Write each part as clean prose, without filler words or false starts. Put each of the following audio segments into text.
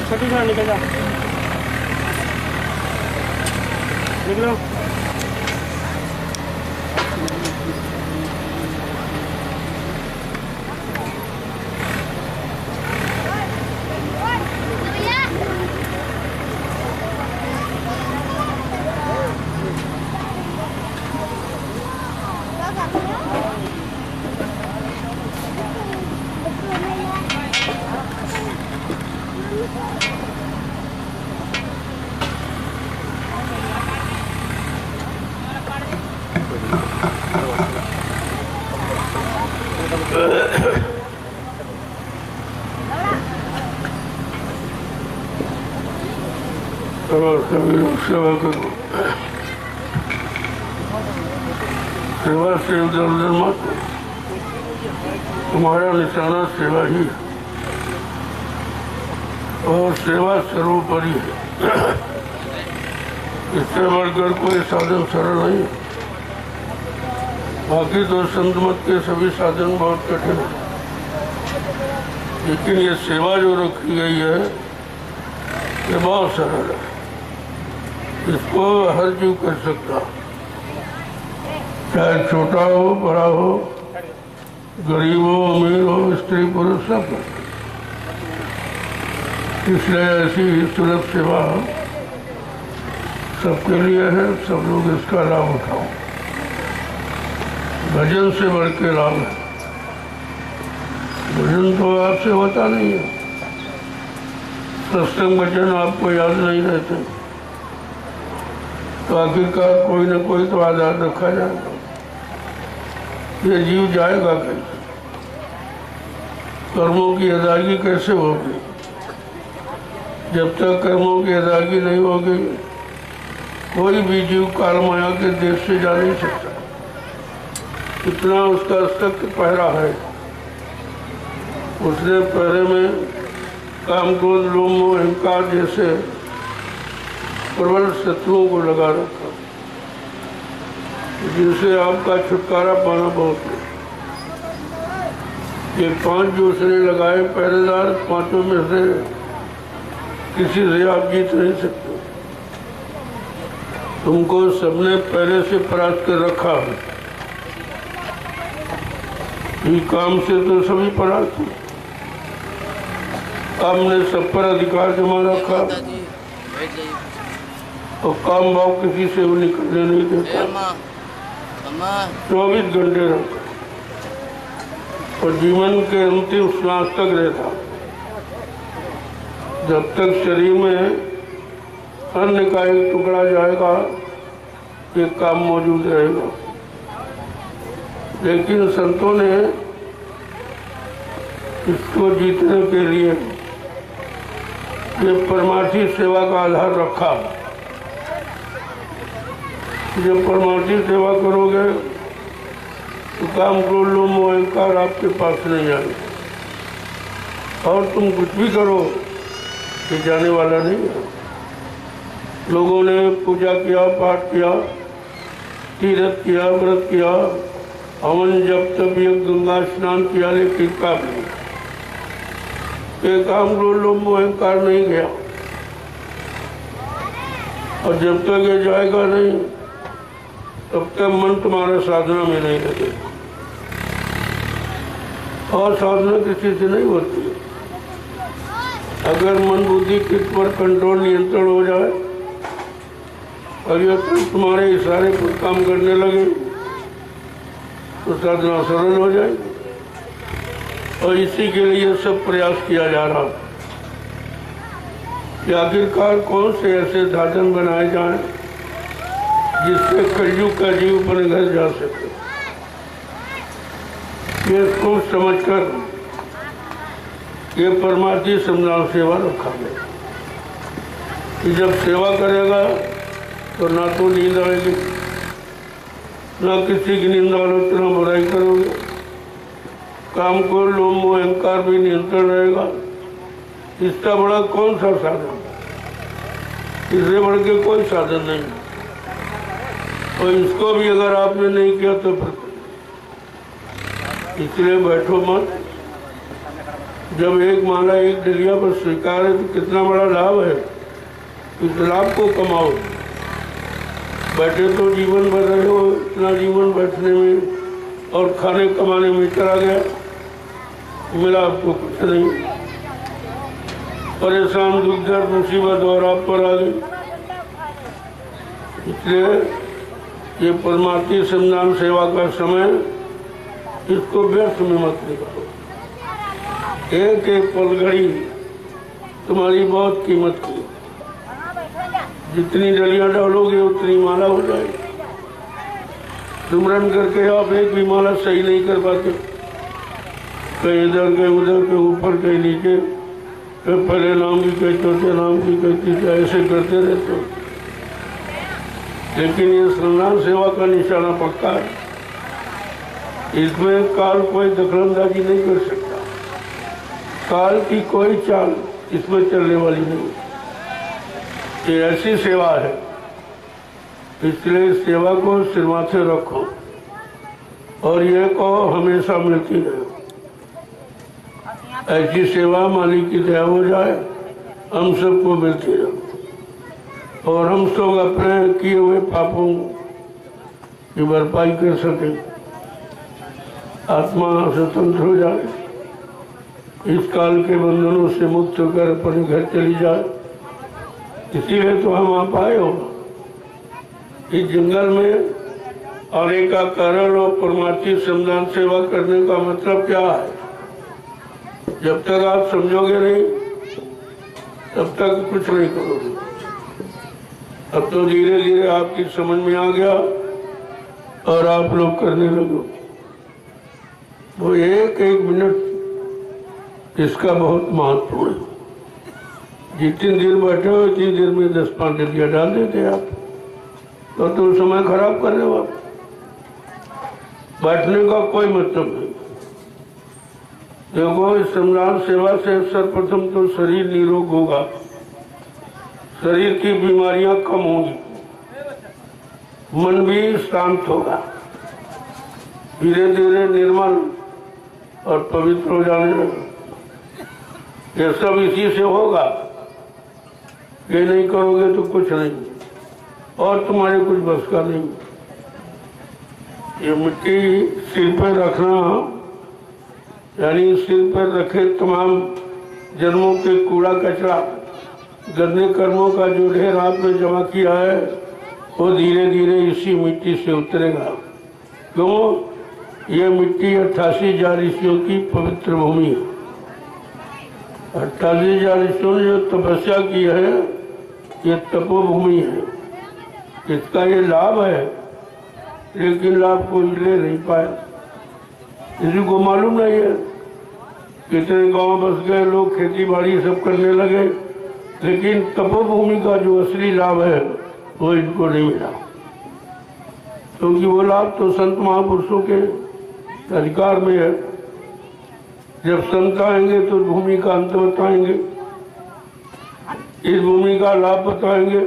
छोटी सा निकल जा, निकलो। सेवा करो, सेवा से इधर उधर मत, तुम्हारा निशाना सेवा ही है और सेवा सर्वोपरि है। इससे बढ़कर कोई साधन सरल नहीं। बाकी तो संत मत के सभी साधन बहुत कठिन है, लेकिन ये सेवा जो रखी गई है ये बहुत सरल है। इसको हर जीव कर सकता, चाहे छोटा हो बड़ा हो, गरीब हो अमीर हो, स्त्री पुरुष, सब कर सकते। इसलिए ऐसी ही सुलभ सेवा सबके लिए है, सब लोग इसका लाभ उठाओ। भजन से बढ़ के लाभ है। भजन तो आपसे होता नहीं है, सत्संग भजन आपको याद नहीं रहते, तो आखिरकार कोई न कोई तो आधार रखा जाएगा। ये जीव जाएगा कैसे? कर्मों की अदायगी कैसे होगी? जब तक कर्मों की अदायगी नहीं होगी, कोई भी जीव काल माया के देश से जा नहीं सकता। इतना उसका सख्त पहरा है। उसने पहरे में काम, क्रोध, लोभ, मोह, अहंकार जैसे प्रबल शत्रुओं को लगा रखा, जिनसे आपका छुटकारा पाना बहुत है। ये 5 जो उसने लगाए पहरेदार, 5 में से किसी से आप जीत नहीं सकते। तुमको सबने पहले से परास्त कर रखा है। ये काम से तो सभी परास्त हैं। आपने सब पर अधिकार जमा रखा और काम भाव किसी से वो निकलने नहीं देता। 24 घंटे रहता और जीवन के अंतिम श्वास तक रहता। जब तक शरीर में अन्न का एक टुकड़ा जाएगा, ये काम मौजूद रहेगा। लेकिन संतों ने इसको जीतने के लिए ये परमार्थी सेवा का आधार रखा। जब परमार्थी सेवा करोगे तो काम, क्रोध, लोभ, मोह, अहंकार आपके पास नहीं आएगा। और तुम कुछ भी करो, ये जाने वाला नहीं है। लोगों ने पूजा किया, पाठ किया, तीर्थ किया, व्रत किया, हवन, जप, तप, यज्ञ, गंगा स्नान किया, लेकिन काम नहीं। ये काम, क्रोध, लोभ, मोह, अहंकार नहीं गया। और जब तक ये जाएगा नहीं, तब तक मन तुम्हारा साधना में नहीं लगेगा। और साधना किसी से नहीं होती। अगर मन बुद्धि चित्त पर कंट्रोल, नियंत्रण हो जाए और ये तुम्हारे इशारे पर काम करने लगे तो साधना सरल हो जाएगी। और इसी के लिए सब प्रयास किया जा रहा है कि आखिरकार कौन से ऐसे साधन बनाए जाएं जिससे कलयुग का जीव अपने घर जा सके। ये सोच समझकर ये परमार्थी संविधान सेवा रखा गया। कि जब सेवा करेगा तो ना तो नींद आएगी, ना किसी की निंदा आलोचना बुराई करोगे, काम को लोभ मोह अहंकार भी नियंत्रण रहेगा। इसका बड़ा कौन सा साधन? इससे बढ़ के कोई साधन नहीं। और इसको भी अगर आपने नहीं किया तो फिर इसलिए बैठो मत। जब एक माला एक डलिया पर स्वीकार है तो कितना बड़ा लाभ है, इस लाभ को कमाओ। बैठे तो जीवन भर रहे हो, इतना जीवन बैठने में और खाने कमाने में चला गया, मिला आपको कुछ नहीं। परेशान दुख दर्द मुसीबत और आप पर आ गई। इसलिए ये परमार्थी श्रमदान सेवा का समय, इसको व्यर्थ में मत निकालो। एक एक पल घड़ी तुम्हारी बहुत कीमत की। जितनी डलियां डालोगे उतनी माला हो जाएगी। सुमरन करके आप एक भी माला सही नहीं कर पाते, कहीं इधर कहीं उधर, कहीं ऊपर कहीं नीचे, कहीं पहले नाम की कहीं चौथे नाम की कहीं तीसरे, ऐसे करते रहते हो। लेकिन ये श्रमदान सेवा का निशाना पक्का है। इसमें काल कोई दखलंदाजी नहीं कर सकता। काल की कोई चाल इसमें चलने वाली नहीं। ये ऐसी सेवा है, इसलिए सेवा को सिर माथे रखो और ये कहो हमेशा मिलती रहे। ऐसी सेवा मालिक की दया हो जाए, हम सबको मिलती रहे और हम सब अपने किए हुए पापों की भरपाई कर सके, आत्मा स्वतंत्र हो जाए, इस काल के बंधनों से मुक्त होकर अपने घर चली जाए। इसीलिए तो हम आप आए हो इस जंगल में आने का कारण और परमार्थी श्रमदान सेवा करने का मतलब क्या है। जब तक आप समझोगे नहीं तब तक कुछ नहीं करोगे। अब तो धीरे धीरे आपकी समझ में आ गया और आप लोग करने लगो। वो एक एक मिनट इसका बहुत महत्वपूर्ण है। जितनी देर बैठे हो इतनी देर में 10-5 डलिया डाल देते आप, तो तुम समय खराब कर रहे हो। आप बैठने का कोई मतलब नहीं। देखो, इस श्रमदान सेवा से सर्वप्रथम तो शरीर निरोग होगा, शरीर की बीमारियां कम होंगी, मन भी शांत होगा, धीरे धीरे निर्मल और पवित्र हो जाने लगे। ये सब इसी से होगा। ये नहीं करोगे तो कुछ नहीं, और तुम्हारे कुछ बस का नहीं। ये मिट्टी सिर पर रखना, यानी सिर पर रखे तमाम जन्मों के कूड़ा कचरा, गंदे कर्मों का जो ढेर आपने जमा किया है, वो धीरे धीरे इसी मिट्टी से उतरेगा। क्यों? ये मिट्टी 88,000 ऋषियों की पवित्र भूमि है। 88,000 ऋषियों ने जो तपस्या की है, ये तपोभूमि है। इसका ये लाभ है, लेकिन लाभ को ले नहीं पाया। किसी को मालूम नहीं है। कितने गांव बस गए, लोग खेती बाड़ी सब करने लगे, लेकिन तपोभूमि का जो असली लाभ है वो इनको नहीं मिला। क्योंकि वो लाभ तो संत महापुरुषों के अधिकार में है। जब संत आएंगे तो भूमि का अंत बताएंगे, इस भूमि का लाभ बताएंगे,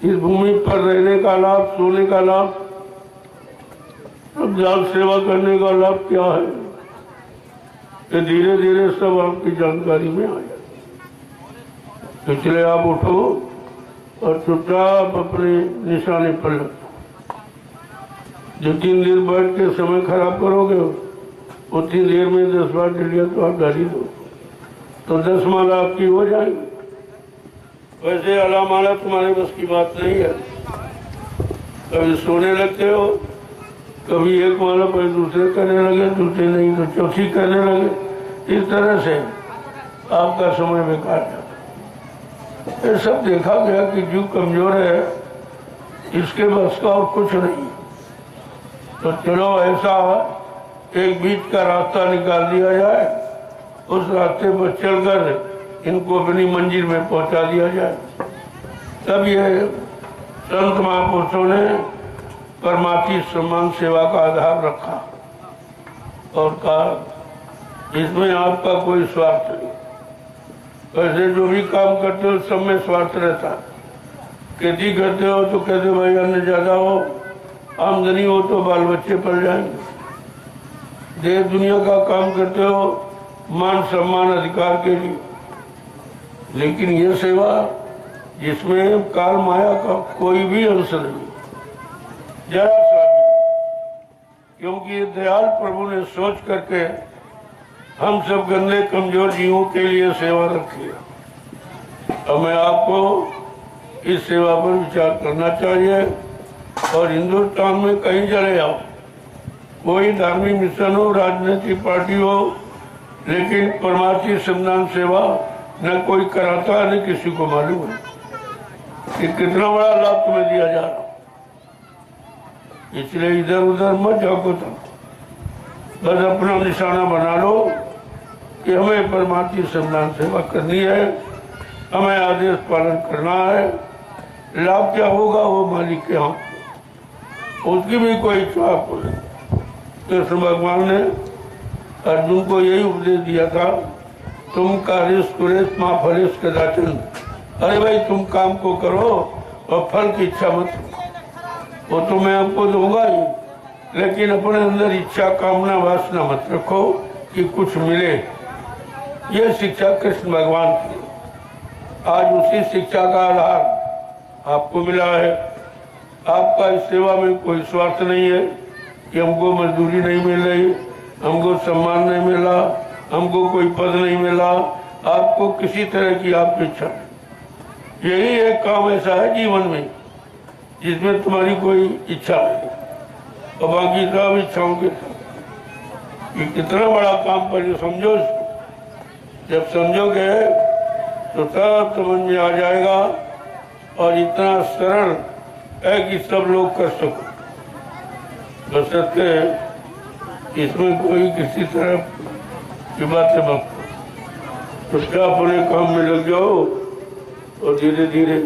इस भूमि पर रहने का लाभ, सोने का लाभ, अब जाल सेवा करने का लाभ क्या है, ये धीरे धीरे सब आपकी जानकारी में आ जाए। इसलिए आप उठो और चुपचाप अपने निशाने पर लगो। जो 3 देर बैठ के समय खराब करोगे, उतनी देर में 10-12 डलिया तो आप डाली दो, तो 10 माला आपकी हो जाएगी। वैसे अला माला तुम्हारे बस की बात नहीं है। कभी सोने लगते हो, कभी एक माला पर दूसरे करने लगे, दूसरे नहीं तो चौथी करने लगे। इस तरह से आपका समय बेकार जाता। ये सब देखा गया कि जीव कमजोर है, इसके बस का और कुछ नहीं। तो चलो ऐसा एक बीच का रास्ता निकाल दिया जाए, उस रास्ते पर चलकर इनको अपनी मंजिल में पहुंचा दिया जाए। तब ये संत महापुरुषों ने परमार्थी सम्मान सेवा का आधार रखा और कहा इसमें आपका कोई स्वार्थ नहीं। वैसे जो भी काम करते हो सब में स्वार्थ रहता है। खेती करते हो तो कहते भाई अन्न ज्यादा हो, आमदनी हो तो बाल बच्चे पल जाएंगे। देश दुनिया का काम करते हो मान सम्मान अधिकार के लिए। लेकिन ये सेवा जिसमें काल माया का कोई भी अंश नहीं, जरा सा भी, क्योंकि दयाल प्रभु ने सोच करके हम सब गंदे कमजोर जीवों के लिए सेवा रखी है। हमें आपको इस सेवा पर विचार करना चाहिए और हिंदुस्तान में कहीं चले जाओ, कोई धार्मिक मिशन हो, राजनीतिक पार्टी हो, लेकिन परमार्थी श्रमदान सेवा न कोई कराता है न किसी को मालूम है कि कितना बड़ा लाभ तुम्हें दिया जा रहा। इसलिए इधर उधर मत जाओ, बस अपना निशाना बना लो कि हमें परमार्थी श्रमदान सेवा करनी है, हमें आदेश पालन करना है। लाभ क्या होगा वो मालिक के हाथ, उसकी भी कोई इच्छा आपको नहीं। कृष्ण भगवान ने अर्जुन को यही उपदेश दिया था, तुम कार्यस कुरेस माँ फलेस कदाचन। अरे भाई तुम काम को करो और फल की इच्छा मत रखो, वो तो मैं आपको दूंगा ही, लेकिन अपने अंदर इच्छा कामना वासना मत रखो कि कुछ मिले। ये शिक्षा कृष्ण भगवान की। आज उसी शिक्षा का आधार आपको मिला है। आपका इस सेवा में कोई स्वार्थ नहीं है कि हमको मजदूरी नहीं मिल रही, हमको सम्मान नहीं मिला, हमको कोई पद नहीं मिला, आपको किसी तरह की आपकी इच्छा नहीं। यही एक काम ऐसा है जीवन में जिसमें तुम्हारी कोई इच्छा नहीं और बाकी सब इच्छाओं के साथ। ये कितना बड़ा काम पर समझो, जब समझोगे तो सब समझ में आ जाएगा और इतना सरल है कि सब लोग कर सको। बशर्ते इसमें कोई किसी तरह की बातें मत तो क्या अपने काम में लग जाओ और धीरे धीरे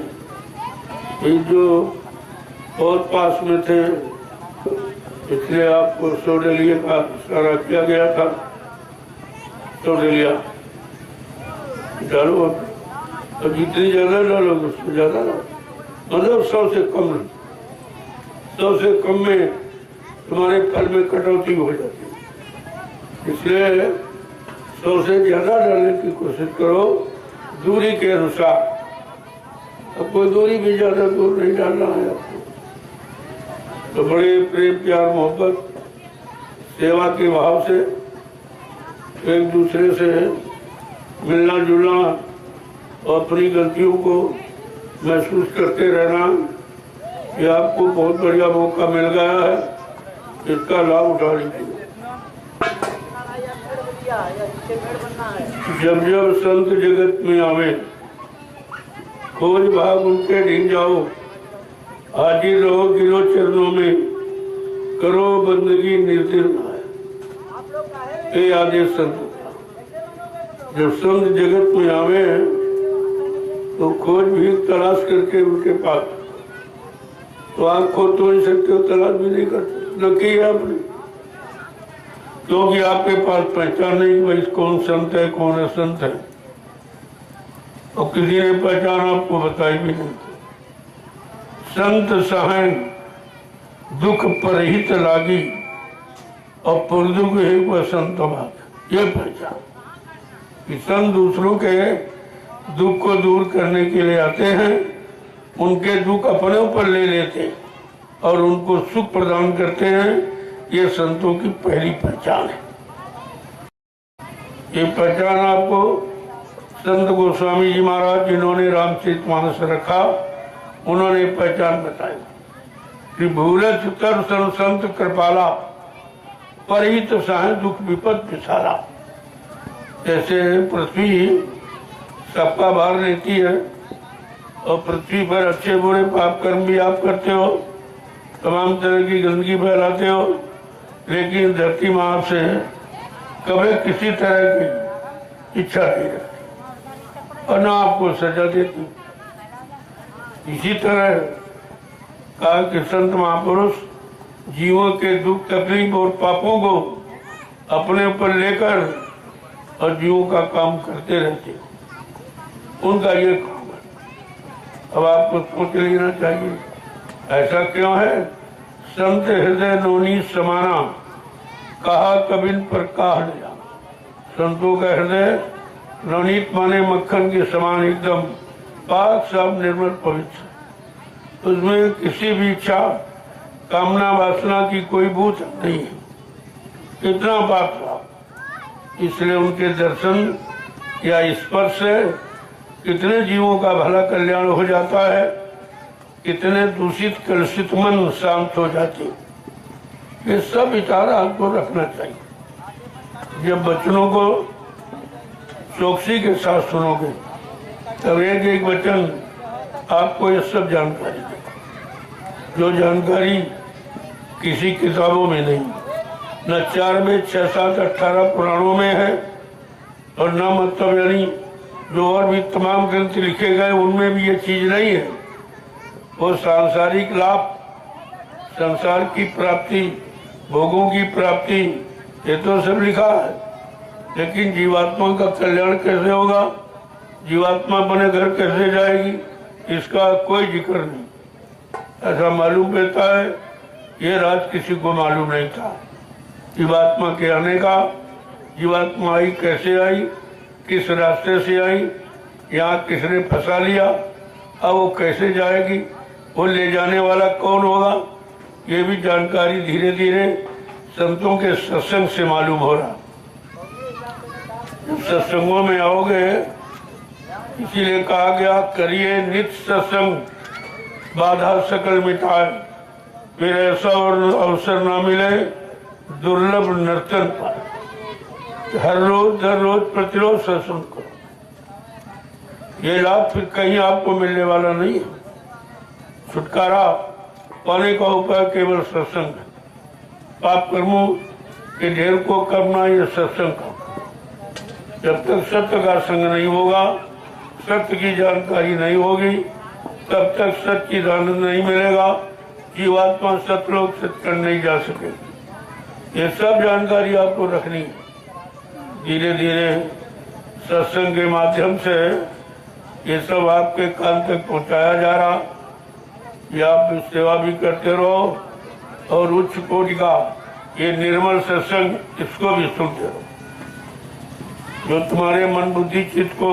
ये जो बहुत पास में थे इसलिए आपको सोडेलिया का इशारा किया गया था। सोडेलिया डालो और जितनी ज्यादा डालोगे उससे ज्यादा डालो, मतलब 100 से कम नहीं। 100 से कम में तुम्हारे फल में कटौती हो जाती है। इसलिए 100 से ज्यादा डालने की कोशिश करो दूरी के अनुसार। अब कोई दूरी भी ज्यादा दूर नहीं डालना है आपको, तो बड़े प्रेम प्यार मोहब्बत सेवा के भाव से एक दूसरे से मिलना जुलना और अपनी गलतियों को महसूस करते रहना, ये आपको बहुत बढ़िया मौका मिल गया है, इसका लाभ उठा लीजिए। जब जब संत जगत में आवे खोज भाग उनके ढींग जाओ, हाजिर रहो गिरो चरणों में, करो बंदगी निर्दिल ये आदेश संत। जब संत जगत में आवे तो खोज भी तलाश करके उनके पास, तो आप खोज तो नहीं सकते हो, तलाश भी नहीं करते, न की है आपने, क्योंकि आपके पास पहचान नहीं भाई कौन संत है कौन असंत है, और किसी ने पहचान आपको बताई भी नहीं। संत सहन दुख परहित लागी और पुरदुख है संत भाग। ये पहचान कि संत दूसरों के दुख को दूर करने के लिए आते हैं, उनके दुख अपने ऊपर ले लेते हैं और उनको सुख प्रदान करते हैं। ये संतों की पहली पहचान है। ये पहचान आपको संत गोस्वामी जी महाराज जिन्होंने रामचरितमानस रखा, उन्होंने पहचान बताई कि भूलत तर संत कृपाला परिहित सह दुख विपद पिसारा। जैसे पृथ्वी सबका भार लेती है और पृथ्वी पर अच्छे बुरे पाप कर्म भी आप करते हो, तमाम तरह की गंदगी फैलाते हो, लेकिन धरती माँ आपसे कभी किसी तरह की इच्छा नहीं रखती। और न आपको सजा देती। इसी तरह कहा कि संत महापुरुष जीवों के दुख तकलीफ और पापों को अपने ऊपर लेकर और जीवों का काम करते रहते, उनका ये काम है। अब आपको सोच लेना चाहिए ऐसा क्यों है। संत हृदय नवनीत समाना, कहा कबिन पर कहा लिया। संतों का हृदय नवनीत माने मक्खन के समान एकदम पाक साफ निर्मल पवित्र, उसमें किसी भी इच्छा कामना वासना की कोई बूथ नहीं है, इतना पाक साफ। इसलिए उनके दर्शन या स्पर्श से कितने जीवों का भला कल्याण हो जाता है, कितने दूषित कलुषित मन शांत हो जाते। ये सब विचार आपको रखना चाहिए। जब वचनों को चौकसी के साथ सुनोगे तब एक एक वचन आपको ये सब जानकारी दे, जो जानकारी किसी किताबों में नहीं, न 4 में 6 7 18 पुराणों में है, और न मतलब यानी जो और भी तमाम ग्रंथ लिखे गए उनमें भी ये चीज नहीं है। वो सांसारिक लाभ, संसार की प्राप्ति, भोगों की प्राप्ति, ये तो सब लिखा है, लेकिन जीवात्मा का कल्याण कैसे होगा, जीवात्मा अपने घर कैसे जाएगी, इसका कोई जिक्र नहीं। ऐसा मालूम पड़ता है ये राज किसी को मालूम नहीं था जीवात्मा के आने का। जीवात्मा आई कैसे आई, किस रास्ते से आई, यहाँ किसने फंसा लिया, अब वो कैसे जाएगी, वो ले जाने वाला कौन होगा, ये भी जानकारी धीरे धीरे संतों के सत्संग से मालूम हो रहा। जब सत्संगों में आओगे, इसीलिए कहा गया करिए नित्य सत्संग, बाधा सकल मिटाए, फिर ऐसा और अवसर ना मिले दुर्लभ नर्तन पाए। हर रोज प्रतिरोज सत्संग करो, ये लाभ फिर कहीं आपको मिलने वाला नहीं है। छुटकारा पाने का उपाय केवल सत्संग है। पाप कर्मों के ढेर को करना ये सत्संग का। जब तक सत्य का संग नहीं होगा, सत्य की जानकारी नहीं होगी, तब तक सच्चिदानंद नहीं मिलेगा, जीवात्मा सतलोक सत्कर्म नहीं जा सकेगी। ये सब जानकारी आपको रखनी है। धीरे धीरे सत्संग के माध्यम से ये सब आपके कान तक पहुंचाया जा रहा। ये आप सेवा भी करते रहो और उच्च कोटि का ये निर्मल सत्संग, इसको भी सुनते रहो, जो तुम्हारे मन बुद्धि चित्त को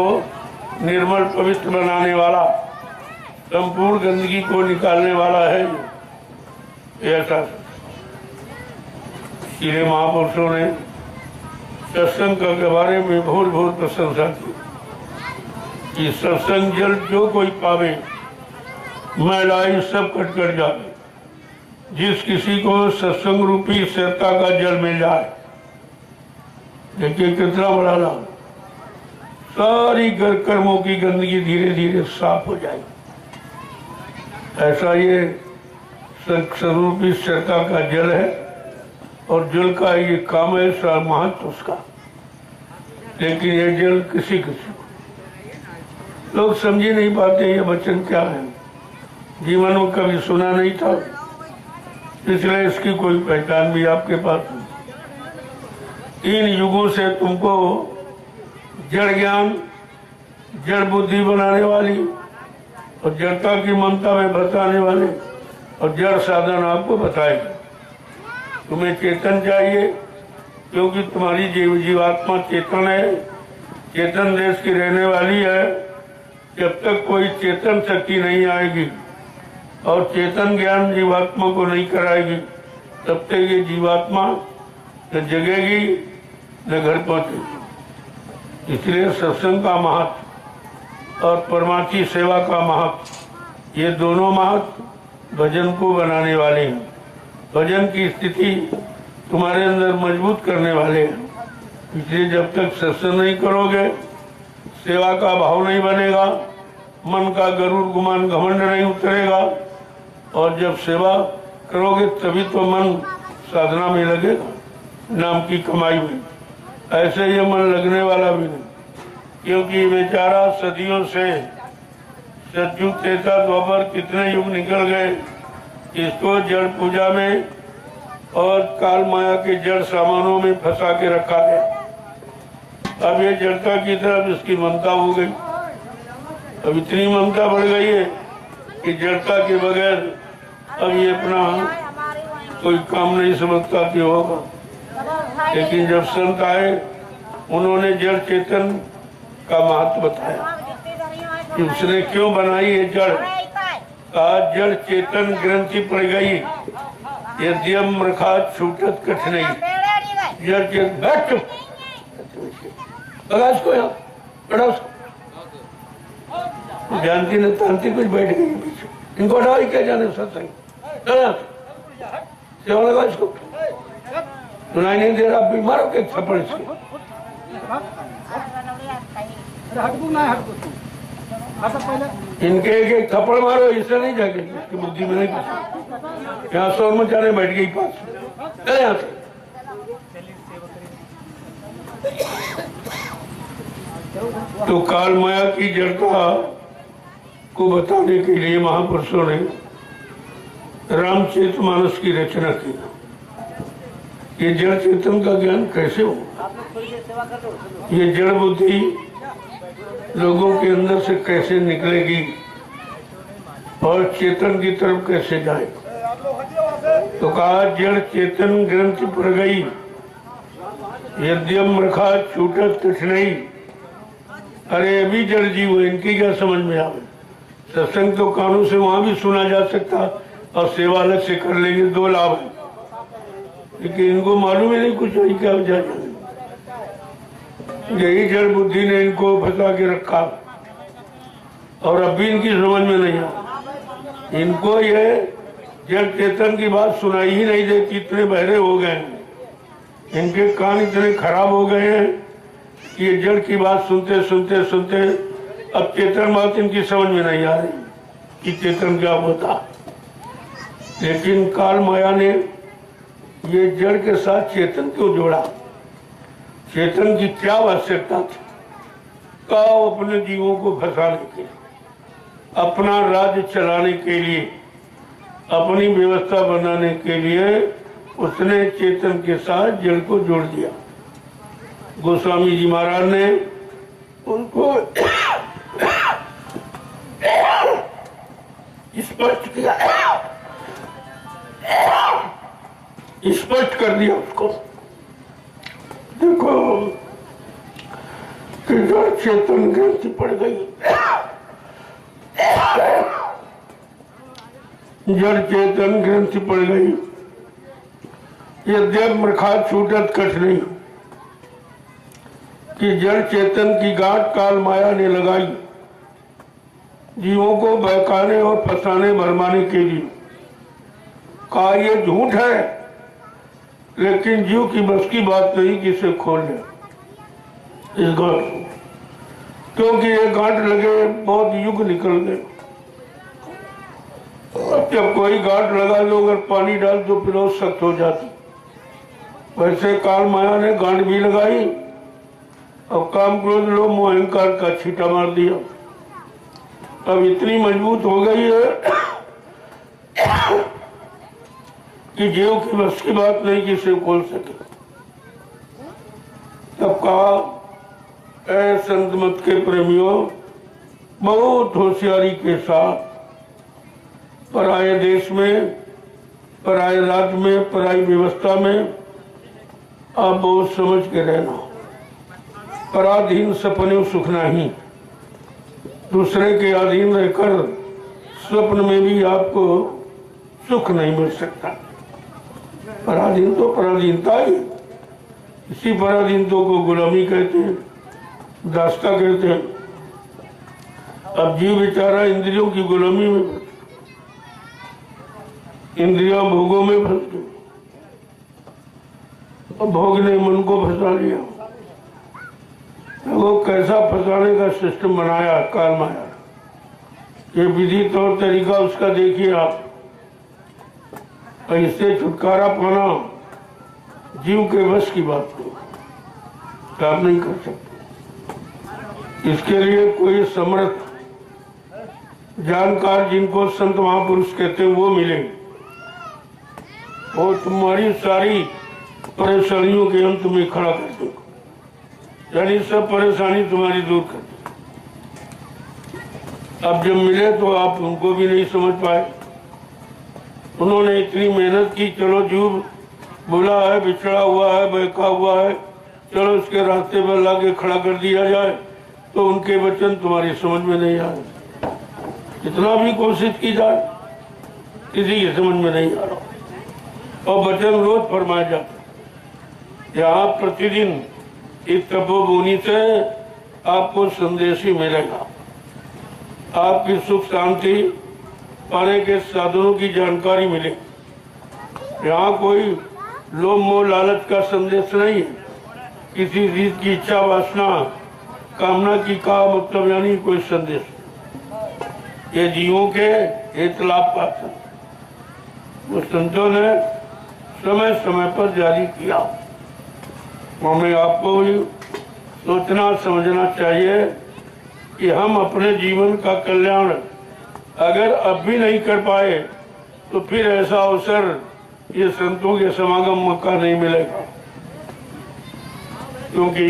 निर्मल पवित्र बनाने वाला, संपूर्ण गंदगी को निकालने वाला है। ऐसा इसलिए महापुरुषों ने सत्संग के बारे में बहुत बहुत प्रशंसा की कि सत्संग जल जो कोई पावे, मैलाई सब कट जाए। जिस किसी को सत्संग रूपी सत्ता का जल मिल जाए, देखिए कितना बड़ा लाभ, सारी कर्मों की गंदगी धीरे धीरे साफ हो जाएगी। ऐसा ये सत्संग सत्ता का जल है, और जल का ये काम है, महत्व उसका। लेकिन ये जल किसी को लोग समझ ही नहीं पाते ये वचन क्या है, जीवन में कभी सुना नहीं था, इसलिए इसकी कोई पहचान भी आपके पास नहीं। 3 युगों से तुमको जड़ ज्ञान, जड़ बुद्धि बनाने वाली और जड़ता की ममता में बताने वाले और जड़ साधन आपको बताएगी। तुम्हें चेतन चाहिए, क्योंकि तुम्हारी जीवात्मा चेतन है, चेतन देश की रहने वाली है। जब तक कोई चेतन शक्ति नहीं आएगी और चेतन ज्ञान जीवात्मा को नहीं कराएगी, तब तक ये जीवात्मा न जगेगी न घर पहुंचेगी। इसलिए सत्संग का महत्व और परमार्थी सेवा का महत्व, ये दोनों महत्व भजन को बनाने वाले हैं, भजन की स्थिति तुम्हारे अंदर मजबूत करने वाले हैं। इसलिए जब तक सत्संग नहीं करोगे, सेवा का भाव नहीं बनेगा, मन का गरुड़ गुमान घमंड नहीं उतरेगा, और जब सेवा करोगे तभी तो मन साधना में लगेगा, नाम की कमाई में। ऐसे ये मन लगने वाला भी नहीं। क्योंकि बेचारा सदियों से सतयुग त्रेता द्वापर कितने युग निकल गए, इसको जड़ पूजा में और काल माया के जड़ सामानों में फंसा के रखा गया। अब ये जड़ता की तरफ इसकी ममता हो गई। अब इतनी ममता बढ़ गई है कि जड़ता के बगैर अब ये अपना कोई काम नहीं समझता कि होगा। लेकिन जब संत आए, उन्होंने जड़ चेतन का महत्व बताया कि उसने क्यों बनाई है जड़। आज जड़ चेतन ग्रंथि पड़ गई, यद्यम रखा छूटत कठिनाई। जड़ चेतन बैठ लगा इसको, यहाँ बैठा उसको। जानती न तांती कुछ बैठ गई पीछे, इनको हटाओ, क्या जाने सत्संग। सेवा लगा इसको, सुनाई नहीं दे रहा, बीमार हो के थप्पड़ इसको। इनके एक थप्पड़ मारो, इससे नहीं जाके इसकी बुद्धि में नहीं कुछ। यहाँ शोर मचाने बैठ गई पास, यहाँ से। तो काल माया की जड़ता को बताने के लिए महापुरुषों ने रामचरितमानस की रचना की। ये जड़ चेतन का ज्ञान कैसे हो, ये जड़ बुद्धि लोगों के अंदर से कैसे निकलेगी और चेतन की तरफ कैसे जाए। तो कहा जड़ चेतन ग्रंथि पड़ गई, यद्यम रखा छूटत कठिनाई। अरे अभी जड़ जीव, इनकी क्या समझ में आवे। सत्संग तो कानों से वहां भी सुना जा सकता और सेवा अलग से कर लेंगे, दो लाभ है। लेकिन इनको मालूम ही नहीं कुछ, नहीं क्या जाए। यही जड़ बुद्धि ने इनको फंसा के रखा और अब भी इनकी समझ में नहीं आ। इनको ये जड़ चेतन की बात सुनाई ही नहीं देती, इतने बहरे हो गए हैं, इनके कान इतने खराब हो गए हैं कि ये जड़ की बात सुनते सुनते सुनते अब चेतन बात इनकी समझ में नहीं आ रही कि चेतन क्या होता। लेकिन काल माया ने ये जड़ के साथ चेतन क्यों जोड़ा, चेतन की क्या आवश्यकता थी। का अपने जीवों को फंसाने के लिए, अपना राज्य चलाने के लिए, अपनी व्यवस्था बनाने के लिए उसने चेतन के साथ जड़ को जोड़ दिया। गोस्वामी जी महाराज ने उनको स्पष्ट किया, स्पष्ट कर दिया उसको। देखो कि जड़ चेतन ग्रंथि पड़ गई, जड़ चेतन ग्रंथि पड़ गई, यद्यप रखा छूटत कठिनाई। कि जड़ चेतन की गांठ काल माया ने लगाई, जीवों को बहकाने और फंसाने भरमाने के लिए। कहा ये झूठ है, लेकिन जीव की बस की बात नहीं कि इसे खोल ले इस गांठ को, क्योंकि ये गांठ लगे बहुत युग निकल गए। अब जब कोई गांठ लगा लो, अगर पानी डाल तो फिर और सख्त हो जाती। वैसे काल माया ने गांठ भी लगाई और काम क्रोध लोभ मोह अहंकार का छींटा मार दिया। अब इतनी मजबूत हो गई है कि जीव की बस की बात नहीं कि इसे खोल सके। तब कहा ऐ संत मत के प्रेमियों, बहुत होशियारी के साथ पराये देश में, पराये राज्य में, पराई व्यवस्था में आप बहुत समझ के रहना। पराधीन सपने सुख नहीं, दूसरे के अधीन रहकर स्वप्न में भी आपको सुख नहीं मिल सकता। पराधीन तो पराधीनता ही, इसी पराधीनता को गुलामी कहते हैं, दास्ता कहते हैं। अब जीव बेचारा इंद्रियों की गुलामी में, इंद्रियां भोगों में फंस गई, और भोग ने मन को फंसा लिया। वो कैसा फंसाने का सिस्टम बनाया काल माया, ये विधि तौर तरीका उसका देखिए आप। और इससे छुटकारा पाना जीव के बस की बात को आप नहीं कर सकते। इसके लिए कोई समर्थ जानकार जिनको संत महापुरुष कहते हैं वो मिले और तुम्हारी सारी परेशानियों के हम तुम्हें खड़ा कर देंगे, यानी सब परेशानी तुम्हारी दूर कर देंगे। अब जब मिले तो आप उनको भी नहीं समझ पाए। उन्होंने इतनी मेहनत की, चलो जीव बुला है, बिछड़ा हुआ है, बहका हुआ है, चलो उसके रास्ते पर लाके खड़ा कर दिया जाए, तो उनके वचन तुम्हारी समझ में नहीं आए। कितना भी कोशिश की जाए किसी की समझ में नहीं आ रहा। और वचन रोज फरमाए जाते। यहाँ प्रतिदिन इस तपोभूमि से आपको संदेश ही मिलेगा, आपकी सुख शांति पाने के साधनों की जानकारी मिलेगी। यहाँ कोई लोभ मोह लालच का संदेश नहीं है, किसी चीज की इच्छा वासना कामना की का मतलब यानी कोई संदेश। ये जीवों के हित लाभ पाते वो संतों ने समय समय पर जारी किया। हमें आपको भी सोचना समझना चाहिए कि हम अपने जीवन का कल्याण अगर अब भी नहीं कर पाए तो फिर ऐसा अवसर ये संतों के समागम का नहीं मिलेगा, क्योंकि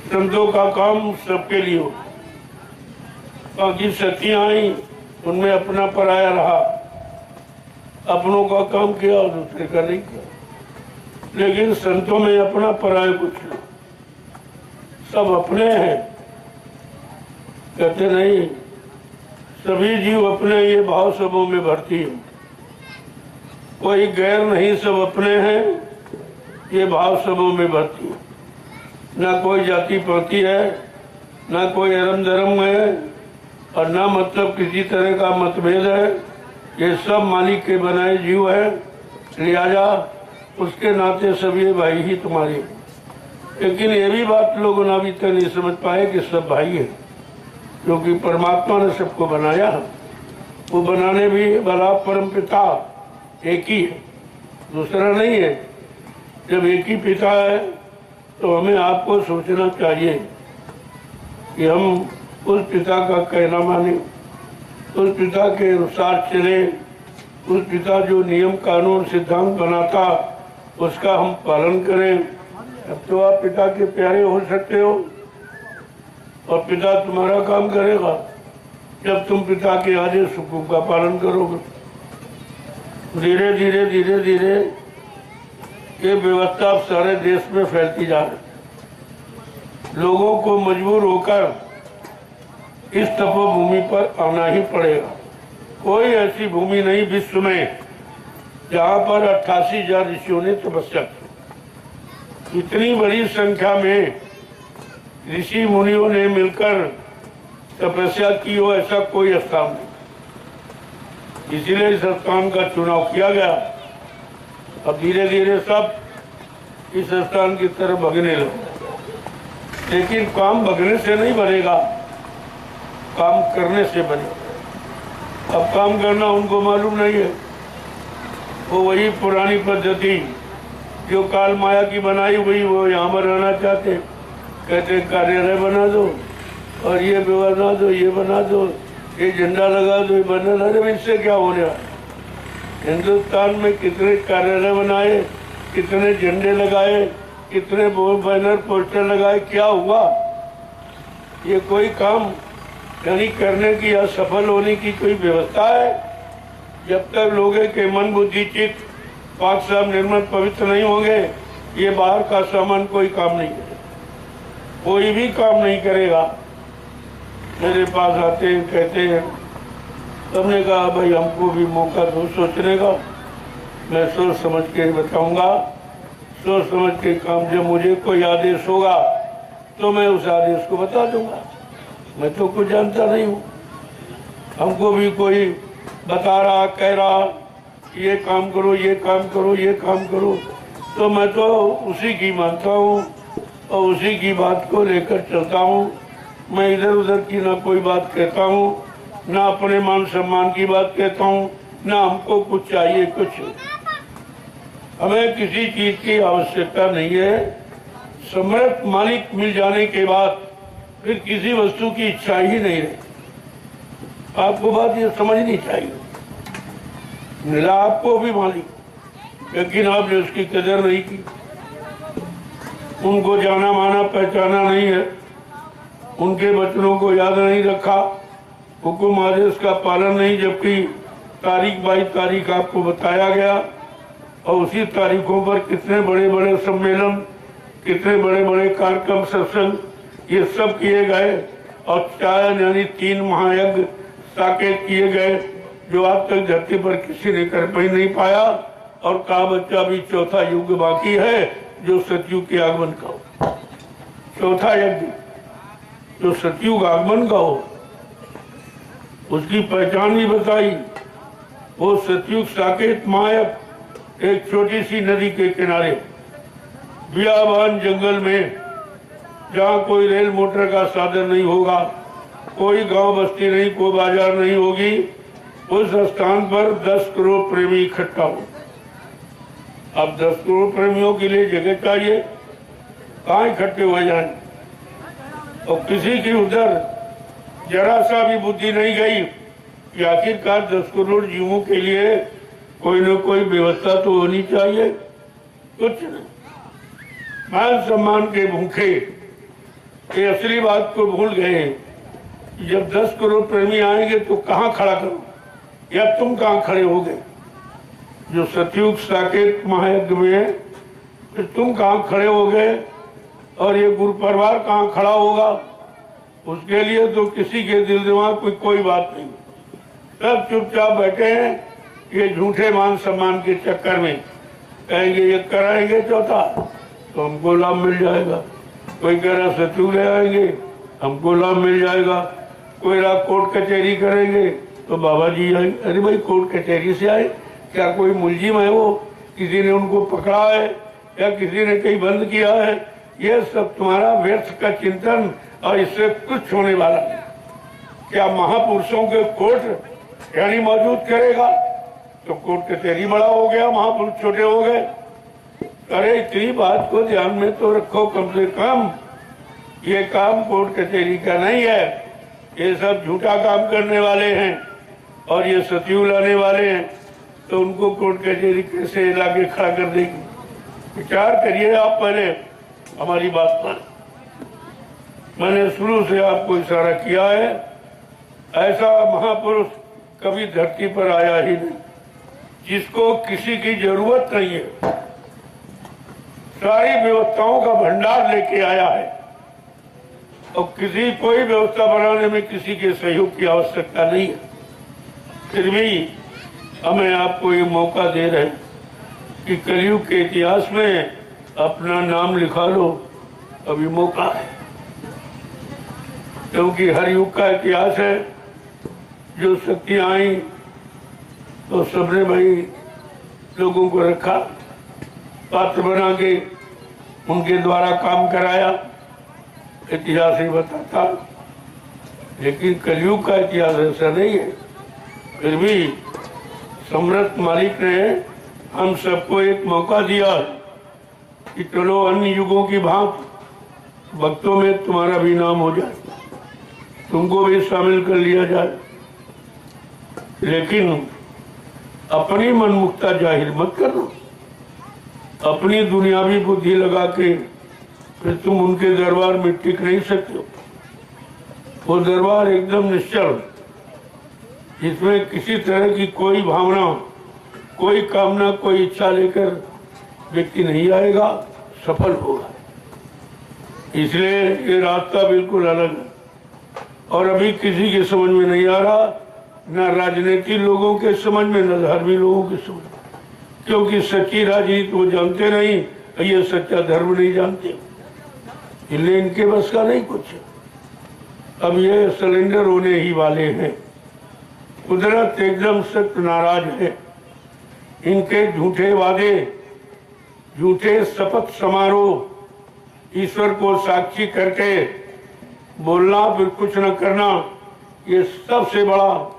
संतों का काम सबके लिए हो। बाकी सतियां आई उनमें अपना पराया रहा, अपनों का काम किया और दूसरे का नहीं किया। लेकिन संतों में अपना पराया कुछ नहीं, सब अपने हैं। कहते नहीं, सभी जीव अपने ये भाव सबों में भरती है, कोई गैर नहीं, सब अपने हैं ये भाव सबों में भरती है। ना कोई जाति पाति है, ना कोई धर्म धर्म है, और ना मतलब किसी तरह का मतभेद है। ये सब मालिक के बनाए जीव है, लिहाजा उसके नाते सब ये भाई ही तुम्हारे। लेकिन ये भी बात लोगों ने अभी तक नहीं समझ पाए कि सब भाई है, क्योंकि परमात्मा ने सबको बनाया। वो बनाने भी वाला परम पिता एक ही है, दूसरा नहीं है। जब एक ही पिता है तो हमें आपको सोचना चाहिए कि हम उस पिता का कहना माने, उस पिता के अनुसार चले, उस पिता जो नियम कानून सिद्धांत बनाता उसका हम पालन करें। अब तो आप पिता के प्यारे हो सकते हो और पिता तुम्हारा काम करेगा जब तुम पिता के आदेश हुक्म का पालन करोगे। धीरे धीरे धीरे धीरे ये व्यवस्था सारे देश में फैलती जा रही। लोगों को मजबूर होकर इस तपोभूमि पर आना ही पड़ेगा। कोई ऐसी भूमि नहीं विश्व में जहाँ पर 88,000 ऋषियों ने तपस्या की। इतनी बड़ी संख्या में ऋषि मुनियों ने मिलकर तपस्या की हो ऐसा कोई स्थान नहीं, इसीलिए इस स्थान का चुनाव किया गया। अब धीरे धीरे सब इस स्थान की तरफ भगने लगे। लेकिन काम भगने से नहीं बनेगा, काम करने से बनेगा। अब काम करना उनको मालूम नहीं है, वो वही पुरानी पद्धति जो काल माया की बनाई हुई वो यहाँ पर रहना चाहते। कहते कार्यालय बना दो और ये बना दो, ये बना दो, ये झंडा लगा दो, ये बना दो। इससे क्या होने वाला? हिंदुस्तान में कितने कार्यालय बनाए, कितने झंडे लगाए, कितने बैनर पोस्टर लगाए, क्या हुआ? ये कोई काम यानी करने की या सफल होने की कोई व्यवस्था है? जब तक लोगों के मन बुद्धि चित्त पाक साफ निर्मल पवित्र नहीं होंगे, ये बाहर का सामान कोई काम नहीं करेगा, कोई भी काम नहीं करेगा। मेरे पास आते हैं, कहते हैं, तुमने कहा भाई हमको भी मौका दो सोचने का, मैं सोच समझ के बताऊंगा। सोच समझ के काम, जब मुझे कोई आदेश होगा तो मैं उस आदेश को बता दूंगा। मैं तो कुछ जानता नहीं हूँ, हमको भी कोई बता रहा, कह रहा ये काम करो, ये काम करो, ये काम करो, तो मैं तो उसी की मानता हूँ और उसी की बात को लेकर चलता हूँ। मैं इधर उधर की ना कोई बात कहता हूँ, ना अपने मान सम्मान की बात कहता हूँ, ना हमको कुछ चाहिए कुछ। हमें किसी चीज की आवश्यकता नहीं है। समर्थ मालिक मिल जाने के बाद फिर किसी वस्तु की इच्छा ही नहीं रही। आपको बात ये समझनी चाहिए। मिला आपको भी मालिक, लेकिन आपने उसकी कदर नहीं की, उनको जाना माना पहचाना नहीं है, उनके वचनों को याद नहीं रखा, हुक्म आदेश का पालन नहीं, जबकि तारीख बाई तारीख आपको बताया गया और उसी तारीखों पर कितने बड़े बड़े सम्मेलन, कितने बड़े बड़े कार्यक्रम, सत्संग ये सब किए गए और 4 यानी 3 महायज्ञ साकेत किए गए, जो आज तक धरती पर किसी ने कर नहीं पाया। और कहा बच्चा भी चौथा युग बाकी है जो सतयुग के आगमन का हो। चौथा यज्ञ जो सतयुग आगमन का हो, उसकी पहचान भी बताई। वो सतयुग साकेत महायज्ञ एक छोटी सी नदी के किनारे बियाबान जंगल में, जहाँ कोई रेल मोटर का साधन नहीं होगा, कोई गांव बस्ती नहीं, कोई बाजार नहीं होगी, उस स्थान पर 10 करोड़ प्रेमी इकट्ठा हो। अब 10 करोड़ प्रेमियों के लिए जगह चाहिए, कहाँ इकट्ठे हो जाए। और किसी की उधर जरा सा भी बुद्धि नहीं गई कि आखिरकार 10 करोड़ जीवों के लिए कोई न कोई व्यवस्था तो होनी चाहिए। कुछ नहीं, मान सम्मान के भूखे ये असली बात को भूल गए। जब 10 करोड़ प्रेमी आएंगे तो कहाँ खड़ा करो, या तुम कहाँ खड़े होगे। जो सतयुग साकेत महायज्ञ में फिर तुम कहाँ खड़े होगे और ये गुरु परिवार कहाँ खड़ा होगा, उसके लिए तो किसी के दिल दिमाग में कोई बात नहीं। सब चुपचाप बैठे हैं ये झूठे मान सम्मान के चक्कर में। कहेंगे ये कराएंगे चौथा तो हमको लाभ मिल जाएगा, कोई कह रहा सतयुग ले आएंगे हमको लाभ मिल जाएगा, कोई रहा कोर्ट कचहरी करेंगे तो बाबा जी आएंगे। अरे भाई कोर्ट कचहरी से आए, क्या कोई मुलजिम है वो, किसी ने उनको पकड़ा है या किसी ने कहीं बंद किया है। ये सब तुम्हारा व्यर्थ का चिंतन और इससे कुछ होने वाला नहीं। क्या महापुरुषों के कोर्ट यानी मौजूद करेगा तो कोर्ट कचहरी बड़ा हो गया, महापुरुष छोटे हो गए। अरे इतनी बात को ध्यान में तो रखो कम से कम, ये काम कोर्ट कचहरी का नहीं है, ये सब झूठा काम करने वाले हैं और ये सतयुग लाने वाले हैं, तो उनको कोर्ट कचहरी कैसे लाके खड़ा कर देगी। विचार करिए आप पहले हमारी बात पर। मैंने शुरू से आपको इशारा किया है, ऐसा महापुरुष कभी धरती पर आया ही नहीं जिसको किसी की जरूरत नहीं है, सारी व्यवस्थाओं का भंडार लेके आया है और किसी कोई व्यवस्था बनाने में किसी के सहयोग की आवश्यकता नहीं है। फिर भी हमें आपको ये मौका दे रहे हैं कि कलयुग के इतिहास में अपना नाम लिखा लो, अभी मौका है। क्योंकि हर युग का इतिहास है, जो शक्तियां आई तो सबने भाई लोगों को रखा, पात्र बना के उनके द्वारा काम कराया, इतिहास ही बताता। लेकिन कलयुग का इतिहास ऐसा नहीं है। फिर भी सम्राट मालिक ने हम सबको एक मौका दिया कि चलो अन्य युगों की भांति भक्तों में तुम्हारा भी नाम हो जाए, तुमको भी शामिल कर लिया जाए। लेकिन अपनी मनमुखता जाहिर मत करना, अपनी दुनियावी बुद्धि लगा के फिर तुम उनके दरबार में टिक नहीं सकते हो। वो दरबार एकदम निश्चल, जिसमें किसी तरह की कोई भावना, कोई कामना, कोई इच्छा लेकर व्यक्ति नहीं आएगा, सफल होगा। इसलिए ये रास्ता बिल्कुल अलग है और अभी किसी के समझ में नहीं आ रहा, न राजनीतिक लोगों के समझ में, न धार्मिक लोगों के समझ में, क्योंकि सच्ची राजनीति वो जानते नहीं, ये सच्चा धर्म नहीं जानते, इसलिए इनके बस का नहीं कुछ। अब ये सिलेंडर होने ही वाले हैं। कुदरत एकदम सख्त नाराज है। इनके झूठे वादे, झूठे शपथ समारोह, ईश्वर को साक्षी करके बोलना फिर कुछ न करना, ये सबसे बड़ा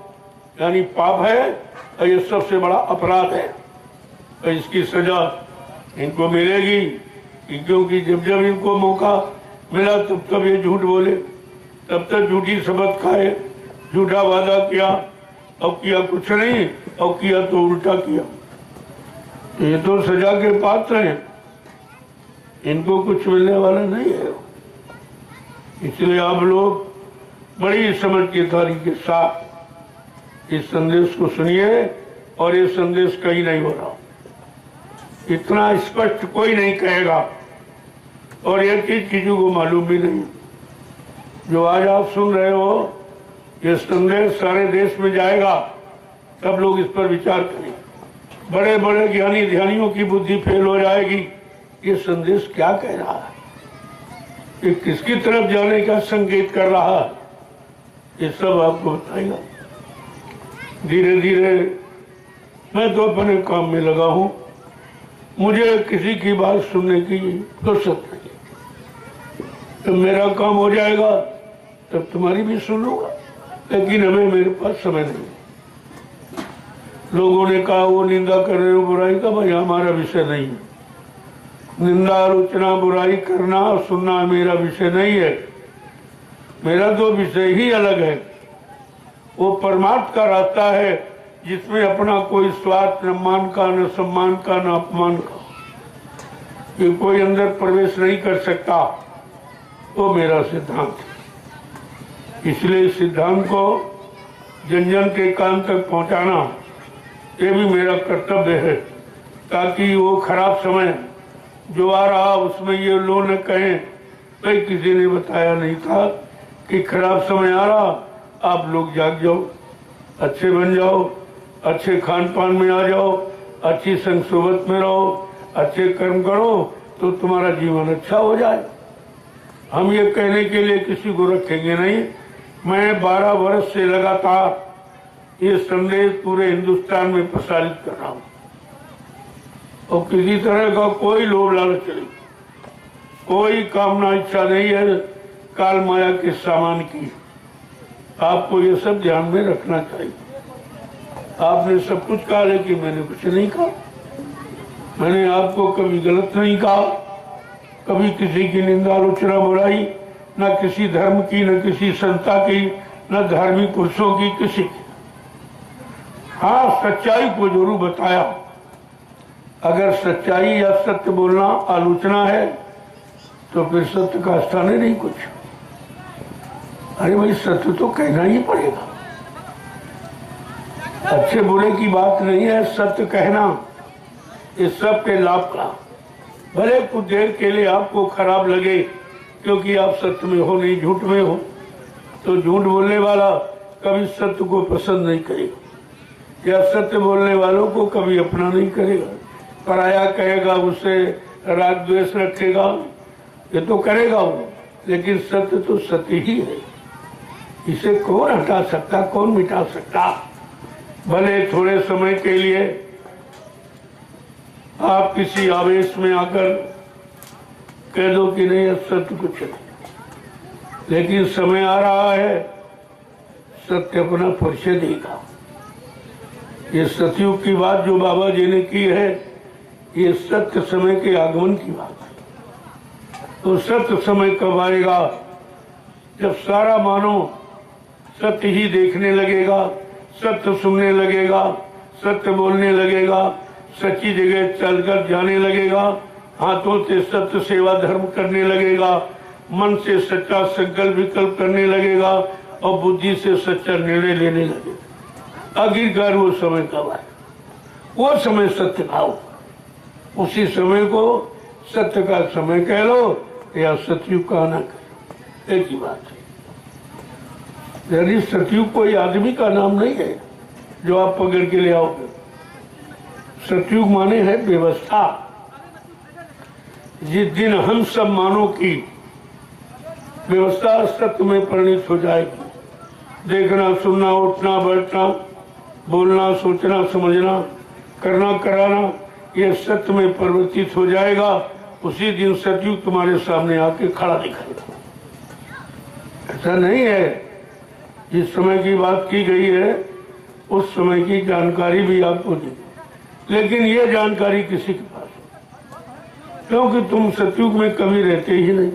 यानी पाप है और ये सबसे बड़ा अपराध है। और इसकी सजा इनको मिलेगी, क्योंकि जब जब इनको मौका मिला तब तब ये झूठ बोले। तब तक झूठी शपथ खाए, झूठा वादा किया, अब किया कुछ नहीं, अब किया तो उल्टा किया। ये तो सजा के पात्र हैं, इनको कुछ मिलने वाला नहीं है। इसलिए आप लोग बड़ी समझदारी के साथ इस संदेश को सुनिए। और ये संदेश कहीं नहीं हो रहा, इतना स्पष्ट कोई नहीं कहेगा, और यह चीज किसी को मालूम भी नहीं। जो आज आप सुन रहे हो, ये संदेश सारे देश में जाएगा, तब लोग इस पर विचार करेंगे। बड़े बड़े ज्ञानी ध्यानियों की बुद्धि फेल हो जाएगी, ये संदेश क्या कह रहा है, ये किसकी तरफ जाने का संकेत कर रहा है, ये सब आपको बताएगा। धीरे धीरे मैं तो अपने काम में लगा हूं, मुझे किसी की बात सुनने की फुर्सत नहीं। तो मेरा काम हो जाएगा तब तुम्हारी भी सुन लूंगा, लेकिन हमें मेरे पास समय नहीं। लोगों ने कहा वो निंदा कर रहे हो बुराई का, भाई हमारा विषय नहीं है। निंदा आलोचना बुराई करना और सुनना मेरा विषय नहीं है। मेरा तो विषय ही अलग है। वो परमार्थ का रास्ता है जिसमें अपना कोई स्वार्थ न मान का, न सम्मान का, न अपमान का, ये कोई अंदर प्रवेश नहीं कर सकता। वो मेरा सिद्धांत है। इसलिए इस सिद्धांत को जन जन के कान तक पहुंचाना ये भी मेरा कर्तव्य है, ताकि वो खराब समय जो आ रहा उसमें ये लोग न कहें भाई किसी ने बताया नहीं था कि खराब समय आ रहा, आप लोग जाग जाओ, अच्छे बन जाओ, अच्छे खान पान में आ जाओ, अच्छी संग सोबत में रहो, अच्छे कर्म करो तो तुम्हारा जीवन अच्छा हो जाए। हम ये कहने के लिए किसी को रखेंगे नहीं। मैं 12 वर्ष से लगातार ये संदेश पूरे हिंदुस्तान में प्रसारित कर रहा हूँ, और किसी तरह का कोई लोभ लालच नहीं, कोई कामना इच्छा नहीं है काल माया के सामान की। आपको ये सब ध्यान में रखना चाहिए। आपने सब कुछ कहा, लेकिन मैंने कुछ नहीं कहा। मैंने आपको कभी गलत नहीं कहा, कभी किसी की निंदा आलोचना बुराई, न किसी धर्म की, न किसी संस्था की, न धार्मिक पुरुषों की, किसी की। हाँ, सच्चाई को जरूर बताया। अगर सच्चाई या सत्य बोलना आलोचना है तो फिर सत्य का स्थान ही नहीं कुछ। अरे भाई, सत्य तो कहना ही पड़ेगा। अच्छे बुरे की बात नहीं है, सत्य कहना इस सब के लाभ का। भले कुछ देर के लिए आपको खराब लगे क्योंकि आप सत्य में हो नहीं, झूठ में हो, तो झूठ बोलने वाला कभी सत्य को पसंद नहीं करेगा, या सत्य बोलने वालों को कभी अपना नहीं करेगा। पराया कहेगा, उससे राग द्वेष रखेगा, ये तो करेगा वो, लेकिन सत्य तो सत्य ही है। इसे कौन हटा सकता, कौन मिटा सकता। भले थोड़े समय के लिए आप किसी आवेश में आकर कह दो कि नहीं सत्य कुछ नहीं, लेकिन समय आ रहा है सत्य अपना परिचय देगा। ये सतयुग की बात जो बाबा जी ने की है, ये सत्य समय के आगमन की बात है। तो सत्य समय कब आएगा? जब सारा मानव सत्य ही देखने लगेगा, सत्य सुनने लगेगा, सत्य बोलने लगेगा, सच्ची जगह चलकर जाने लगेगा, हाथों से सत्य सेवा धर्म करने लगेगा, मन से सच्चा संकल्प विकल्प करने लगेगा, और बुद्धि से सच्चा निर्णय लेने लगेगा। आखिरकार वो समय कब आए? वो समय सत्य का हो। उसी समय को सत्य का समय कह लो या सतयुग का ना कह लो, एक ही बात है। यदि सतयुग कोई आदमी का नाम नहीं है जो आप पकड़ के ले आओगे। सतयुग माने है व्यवस्था। जिस दिन हम सब मानव की व्यवस्था सत्य में परिणित हो जाएगी, देखना सुनना उठना बैठना बोलना सोचना समझना करना कराना ये सत्य में परिवर्तित हो जाएगा, उसी दिन सतयुग तुम्हारे सामने आके खड़ा दिखाएगा। ऐसा नहीं है जिस समय की बात की गई है उस समय की जानकारी भी आपको दी, लेकिन ये जानकारी किसी के पास, क्योंकि तुम सतयुग में कभी रहते ही नहीं।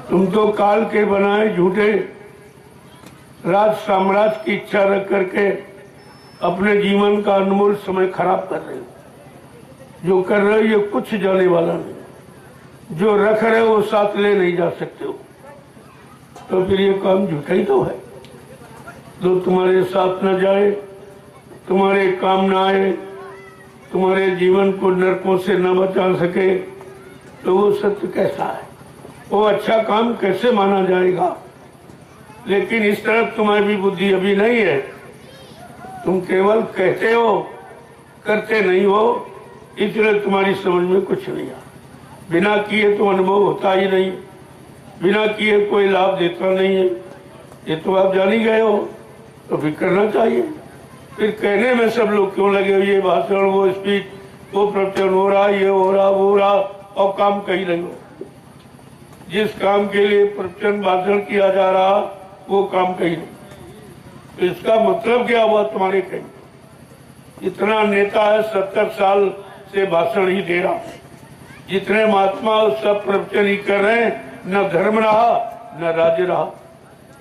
तुम तो काल के बनाए झूठे राज साम्राज्य की इच्छा रख करके अपने जीवन का अनमोल समय खराब कर रहे हो। जो कर रहे हो ये कुछ जाने वाला नहीं, जो रख रहे हो वो साथ ले नहीं जा सकते हो, तो फिर ये काम झूठा ही तो है। जो तुम्हारे साथ न जाए, तुम्हारे काम न आए, तुम्हारे जीवन को नरकों से न बचा सके, तो वो सत्य कैसा है, वो अच्छा काम कैसे माना जाएगा। लेकिन इस तरफ तुम्हारी भी बुद्धि अभी नहीं है, तुम केवल कहते हो, करते नहीं हो, इसलिए तुम्हारी समझ में कुछ नहीं आ। बिना किए तो अनुभव होता ही नहीं, बिना किए कोई लाभ देता नहीं है। ये तो आप जान ही गए हो, तो फिर करना चाहिए। फिर कहने में सब लोग क्यों लगे हो, ये भाषण, वो स्पीच, वो प्रवचन हो रहा, ये हो रहा, वो हो रहा, और काम कहीं नहीं हो। जिस काम के लिए प्रवचन भाषण किया जा रहा वो काम कहीं नहीं, तो इसका मतलब क्या हुआ तुम्हारे कहीं। इतना नेता है 70 साल से भाषण ही दे रहा, जितने महात्मा सब प्रवचन ही कर रहे हैं, न धर्म रहा न राज्य रहा,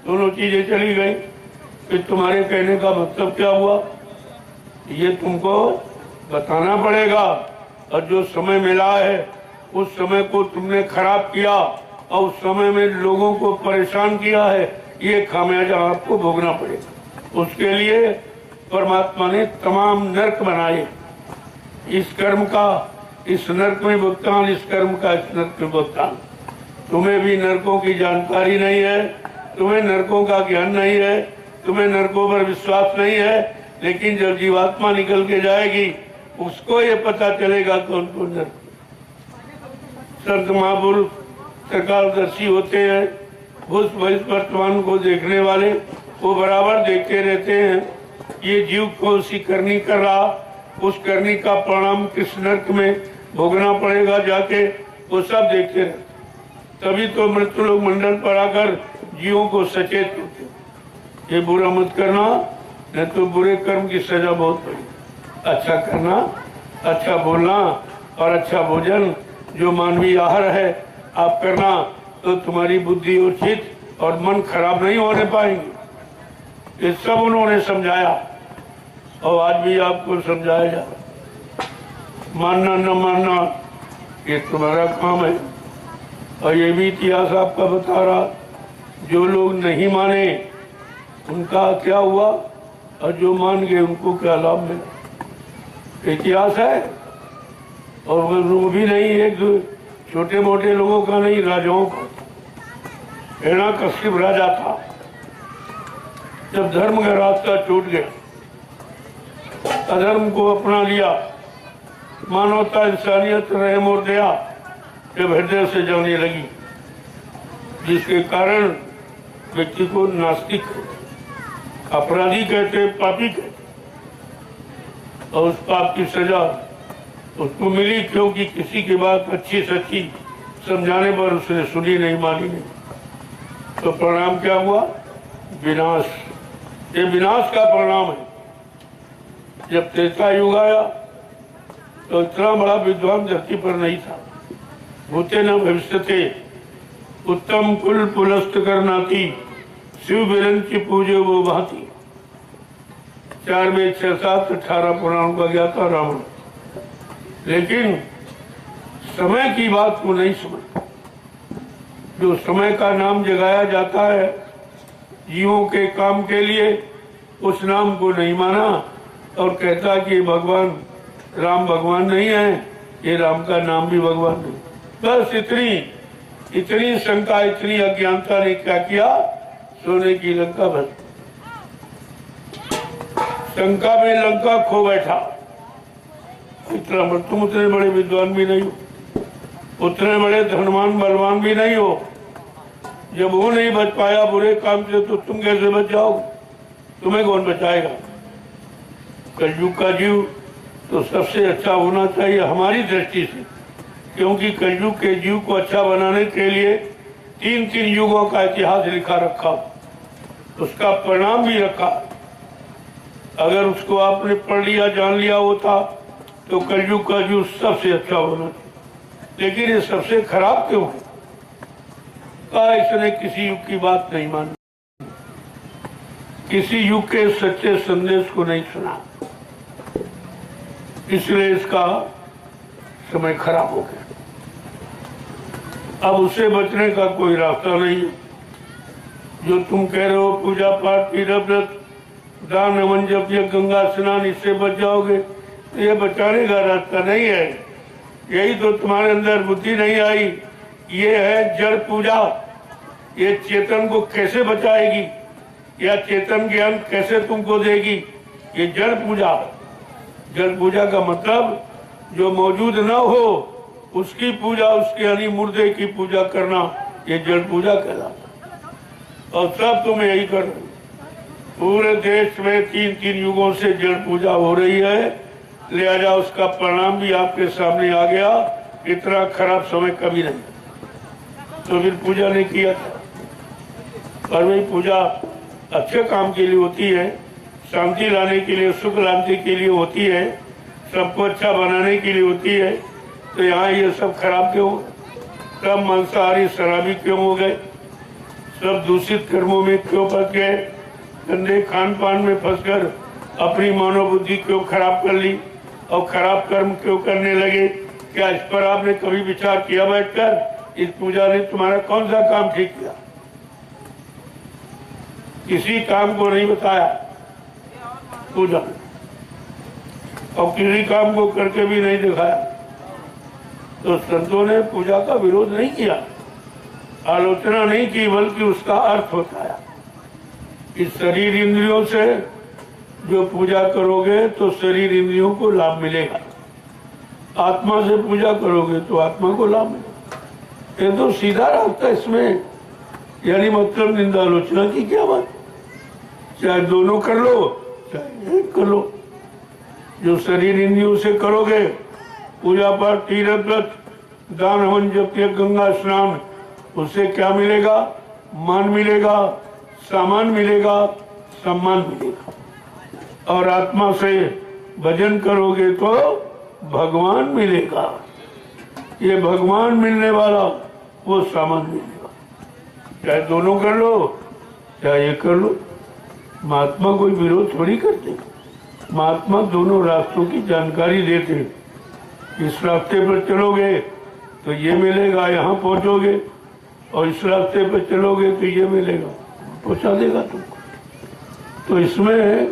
दोनों चीजें चली गई। फिर तुम्हारे कहने का मतलब क्या हुआ, ये तुमको बताना पड़ेगा। और जो समय मिला है उस समय को तुमने खराब किया और उस समय में लोगों को परेशान किया है, ये खामियाजा आपको भोगना पड़ेगा। उसके लिए परमात्मा ने तमाम नरक बनाए, इस कर्म का इस नरक में भुगतान, इस कर्म का इस नरक में भुगतान। तुम्हें भी नरकों की जानकारी नहीं है, तुम्हें नरकों का ज्ञान नहीं है, तुम्हें नरकों पर विश्वास नहीं है, लेकिन जब जीवात्मा निकल के जाएगी उसको ये पता चलेगा कौन कौन नरक। संत महापुरुष सरकारदर्शी होते हैं, भूत भविष्य वर्तमान को देखने वाले, वो बराबर देखते रहते हैं ये जीव कौन सी करनी कर रहा, उस करनी का परिणाम किस नरक में भोगना पड़ेगा जाके, वो सब देखते रहते। तभी तो मृत्यु लोग मंडल पर आकर जीवों को सचेत करते, ये बुरा मत करना, नहीं तो बुरे कर्म की सजा बहुत बड़ी। अच्छा करना, अच्छा बोलना और अच्छा भोजन, जो मानवीय आहार है आप करना, तो तुम्हारी बुद्धि और चित्त और मन खराब नहीं होने पाएंगे। ये सब उन्होंने समझाया और आज भी आपको समझाया जा रहा। मानना न मानना ये तुम्हारा काम है। और ये भी इतिहास आपका बता रहा, जो लोग नहीं माने उनका क्या हुआ और जो मान गए उनको क्या लाभ मिला, इतिहास है। और वो भी नहीं एक छोटे मोटे लोगों का नहीं, राजाओं का। हिरण्यकशिप राजा था, जब धर्म का रास्ता छूट गया, अधर्म को अपना लिया, मानवता इंसानियत रहम और दया जब हृदय से जलने लगी, जिसके कारण व्यक्ति को नास्तिक अपराधी कहते, पापी कहते, और उस पाप की सजा उसको मिली क्योंकि किसी की बात अच्छी सच्ची समझाने पर उसने सुनी नहीं, मानी नहीं। तो परिणाम क्या हुआ, विनाश। ये विनाश का परिणाम है। जब त्रेता युग आया तो इतना बड़ा विद्वान धरती पर नहीं था। भूते न भविष्य थे, उत्तम कुल पुलस्त करना थी, शिव बिरन की पूजे वो भांति। 4 में 6 7 18 पुराणों का ज्ञाता रावण, लेकिन समय की बात को नहीं समझ। जो समय का नाम जगाया जाता है जीवों के काम के लिए, उस नाम को नहीं माना और कहता कि भगवान राम भगवान नहीं है, ये राम का नाम भी भगवान नहीं। बस इतनी शंका, इतनी अज्ञानता ने क्या किया, सोने की लंका भर, शंका में लंका खो बैठा। इतना तुम उतने बड़े विद्वान भी नहीं हो, उतने बड़े धनवान बलवान भी नहीं हो। जब वो नहीं बच पाया बुरे काम से, तो तुम कैसे बच जाओगे, तुम्हें कौन बचाएगा। कलयुग का जीव तो सबसे अच्छा होना चाहिए हमारी दृष्टि से, क्योंकि कलयुग के जीव को अच्छा बनाने के लिए 3 युगों का इतिहास लिखा रखा, उसका परिणाम भी रखा। अगर उसको आपने पढ़ लिया, जान लिया होता, तो कलयुग का जीव सबसे अच्छा होना। लेकिन ये सबसे खराब क्यों है, का इसने किसी युग की बात नहीं मानी, किसी युग के सच्चे संदेश को नहीं सुना, इसलिए इसका समय खराब हो गया। अब उससे बचने का कोई रास्ता नहीं है। जो तुम कह रहे हो पूजा पाठ तीर्थ व्रत दान हवन जप या गंगा स्नान, इससे बच जाओगे, तो ये बचाने का रास्ता नहीं है। यही तो तुम्हारे अंदर बुद्धि नहीं आई। ये है जड़ पूजा। ये चेतन को कैसे बचाएगी या चेतन ज्ञान कैसे तुमको देगी? ये जड़ पूजा। जड़ पूजा का मतलब जो मौजूद न हो उसकी पूजा, उसके यानी मुर्दे की पूजा करना, ये जड़ पूजा कहलाता। और सब तुम यही कर रहे हो। पूरे देश में 3-3 युगों से जड़ पूजा हो रही है, लिहाजा उसका परिणाम भी आपके सामने आ गया। इतना खराब समय कभी नहीं, तो फिर पूजा नहीं किया था। और वही पूजा अच्छे काम के लिए होती है, शांति लाने के लिए, सुख शांति के लिए होती है, सबको अच्छा बनाने के लिए होती है। तो यहाँ ये सब खराब क्यों? सब मांसाहारी शराबी क्यों हो गए? सब दूषित कर्मों में क्यों फंस गए? गंदे खान पान में फंसकर अपनी मानव बुद्धि क्यों खराब कर ली और खराब कर्म क्यों करने लगे? क्या इस पर आपने कभी विचार किया बैठकर? इस पूजा ने तुम्हारा कौन सा काम ठीक किया? किसी काम को नहीं बताया पूजा, और किसी काम को करके भी नहीं दिखाया। तो संतों ने पूजा का विरोध नहीं किया, आलोचना नहीं की, बल्कि उसका अर्थ बताया। इस शरीर इंद्रियों से जो पूजा करोगे तो शरीर इंद्रियों को लाभ मिलेगा, आत्मा से पूजा करोगे तो आत्मा को लाभ मिलेगा। ये तो सीधा रास्ता इसमें, यानी मतलब निंदा आलोचना की क्या बात? चाहे दोनों कर लो चाहे एक कर लो। जो शरीर इंद्रियों से करोगे, पूजा पाठ तीर्थ व्रत दान हवन जप गंगा स्नान, उससे क्या मिलेगा? मान मिलेगा, सामान मिलेगा, सम्मान मिलेगा। और आत्मा से भजन करोगे तो भगवान मिलेगा। ये भगवान मिलने वाला वो सामान मिलेगा। चाहे दोनों कर लो चाहे एक कर लो। महात्मा कोई विरोध थोड़ी करते, महात्मा दोनों रास्तों की जानकारी देते। इस रास्ते पर चलोगे तो ये मिलेगा, यहाँ पहुँचोगे, और इस रास्ते पर चलोगे तो ये मिलेगा, पहुँचा देगा तुमको। तो इसमें